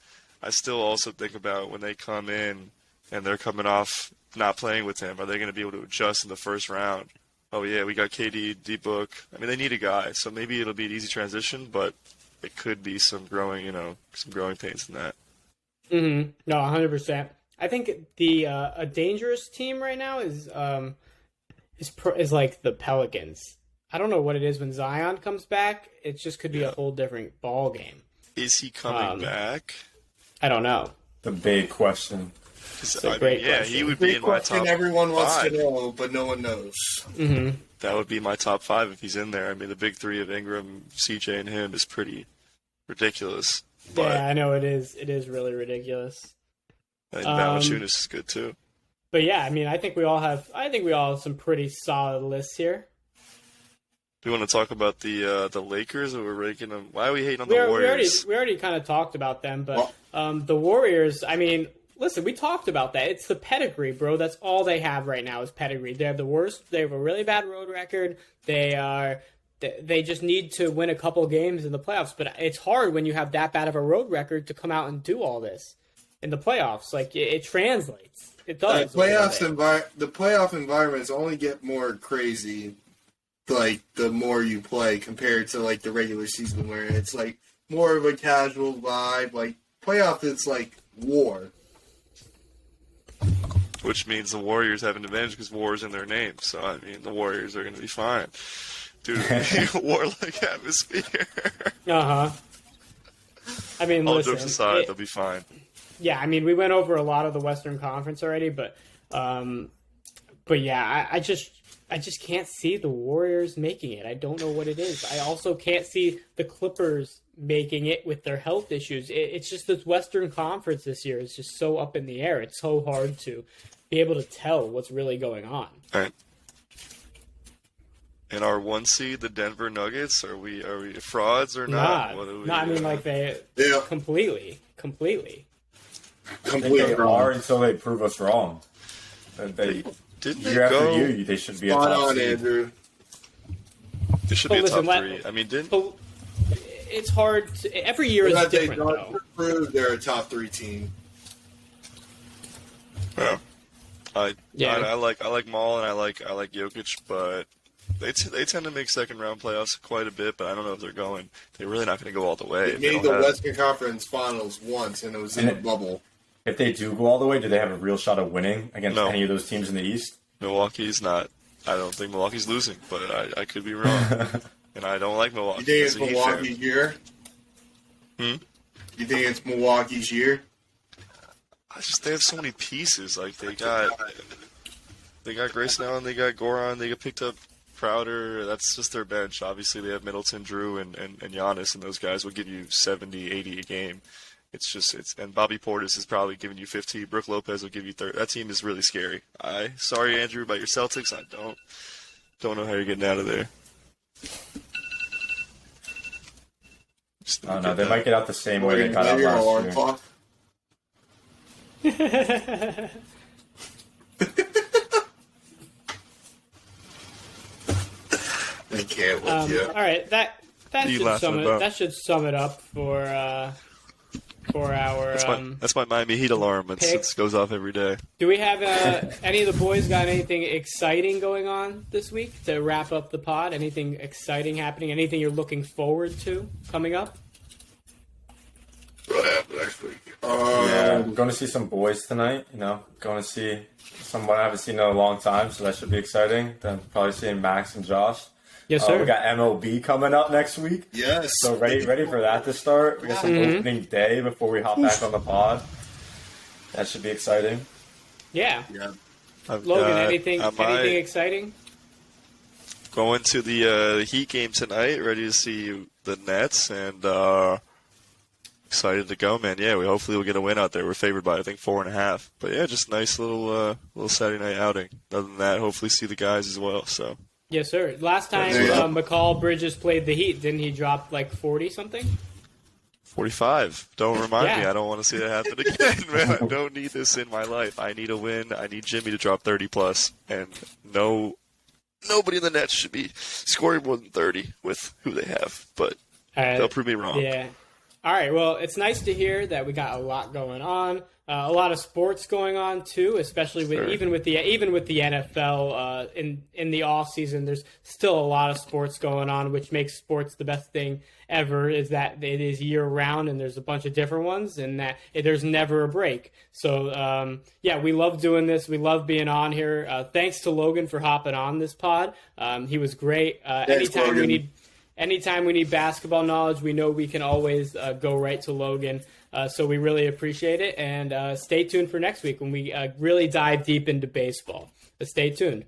I still also think about when they come in and they're coming off not playing with him, are they going to be able to adjust in the first round? Oh, yeah, we got KD, D-Book. I mean, they need a guy, so maybe it'll be an easy transition, but it could be some growing pains in that. Mm-hmm. No, 100%. I think a dangerous team right now is like the Pelicans. I don't know what it is when Zion comes back. It just could be a whole different ball game. Is he coming back? I don't know. The big question. A great question. Yeah, he would be in my top 5. Everyone wants to know, but no one knows. Mm-hmm. That would be my top 5 if he's in there. I mean, the big 3 of Ingram, CJ, and him is pretty ridiculous. But Yeah, I know it is. It is really ridiculous. and Valanciunas is good too. But yeah, I mean, I think we all have some pretty solid lists here. Do you want to talk about the Lakers, or we're ranking them? Why are we hating on the Warriors? We already kind of talked about them, but the Warriors. I mean, listen, we talked about that. It's the pedigree, bro. That's all they have right now is pedigree. They have the worst. They have a really bad road record. They just need to win a couple games in the playoffs. But it's hard when you have that bad of a road record to come out and do all this in the playoffs. Like it translates. It does. The playoff environments only get more crazy, like the more you play compared to like the regular season, where it's like more of a casual vibe. Like playoff, it's like war. Which means the Warriors have an advantage because war is in their name. So, I mean, the Warriors are going to be fine. Dude, a warlike atmosphere. Uh-huh. I mean, All listen. jokes aside, they'll be fine. Yeah, I mean, we went over a lot of the Western Conference already, but yeah, I just can't see the Warriors making it. I don't know what it is. I also can't see the Clippers making it with their health issues. It's just this Western Conference this year is just so up in the air. It's so hard to be able to tell what's really going on. All right. And our 1 seed, the Denver Nuggets, are we frauds or not? I mean, like they completely. I think they are until they prove us wrong. Year after year, they should be a top seed. Andrew. They should be a top 3. I mean, it's hard. Every year is different, though. Prove they're a top 3 team. Yeah. I like Maul and I like Jokic, but they tend to make second round playoffs quite a bit. But I don't know if they're going. They're really not going to go all the way. They made the Western Conference Finals once, and it was in a bubble. If they do go all the way, do they have a real shot of winning against any of those teams in the East? Milwaukee's not. I don't think Milwaukee's losing, but I could be wrong. And I don't like Milwaukee. You think it's Milwaukee's year? You think it's Milwaukee's year? They have so many pieces. Like they got Grace now, and they got Goran. They got picked up Crowder, that's just their bench. Obviously, they have Middleton, Drew, and Giannis, and those guys will give you 70, 80 a game. And Bobby Portis is probably giving you 50. Brook Lopez will give you 30. That team is really scary. Sorry, Andrew, about your Celtics. I don't know how you're getting out of there. Oh, no, they might get out the same way they got out last year. I can't with you. All right, that should sum it up for our. That's my Miami Heat alarm. It goes off every day. Do we have any of the boys got anything exciting going on this week to wrap up the pod? Anything exciting happening? Anything you're looking forward to coming up? What happened next week? Yeah, I'm going to see some boys tonight. Going to see someone I haven't seen in a long time, so that should be exciting. Then probably seeing Max and Josh. Yes, sir. We got MLB coming up next week. Yes. So ready for that to start. We got some opening day before we hop back on the pod. That should be exciting. Yeah. I've Logan, got- anything exciting? Going to the Heat game tonight. Ready to see the Nets, and excited to go, man. Yeah, hopefully we'll get a win out there. We're favored by, I think, 4.5. But yeah, just nice little Saturday night outing. Other than that, hopefully see the guys as well. So. Yes, sir. Last time McCall Bridges played the Heat, didn't he drop like 40-something? 45. Don't remind me. I don't want to see that happen again, man. I don't need this in my life. I need a win. I need Jimmy to drop 30+. And nobody in the Nets should be scoring more than 30 with who they have. But they'll prove me wrong. Yeah. All right. Well, it's nice to hear that we got a lot going on. A lot of sports going on too, especially even with the NFL in the off season. There's still a lot of sports going on, which makes sports the best thing ever. Is that it is year round, and there's a bunch of different ones, and that there's never a break. So we love doing this. We love being on here. Thanks to Logan for hopping on this pod. He was great. Anytime we need basketball knowledge, we know we can always go right to Logan. So we really appreciate it. And stay tuned for next week when we really dive deep into baseball. But stay tuned.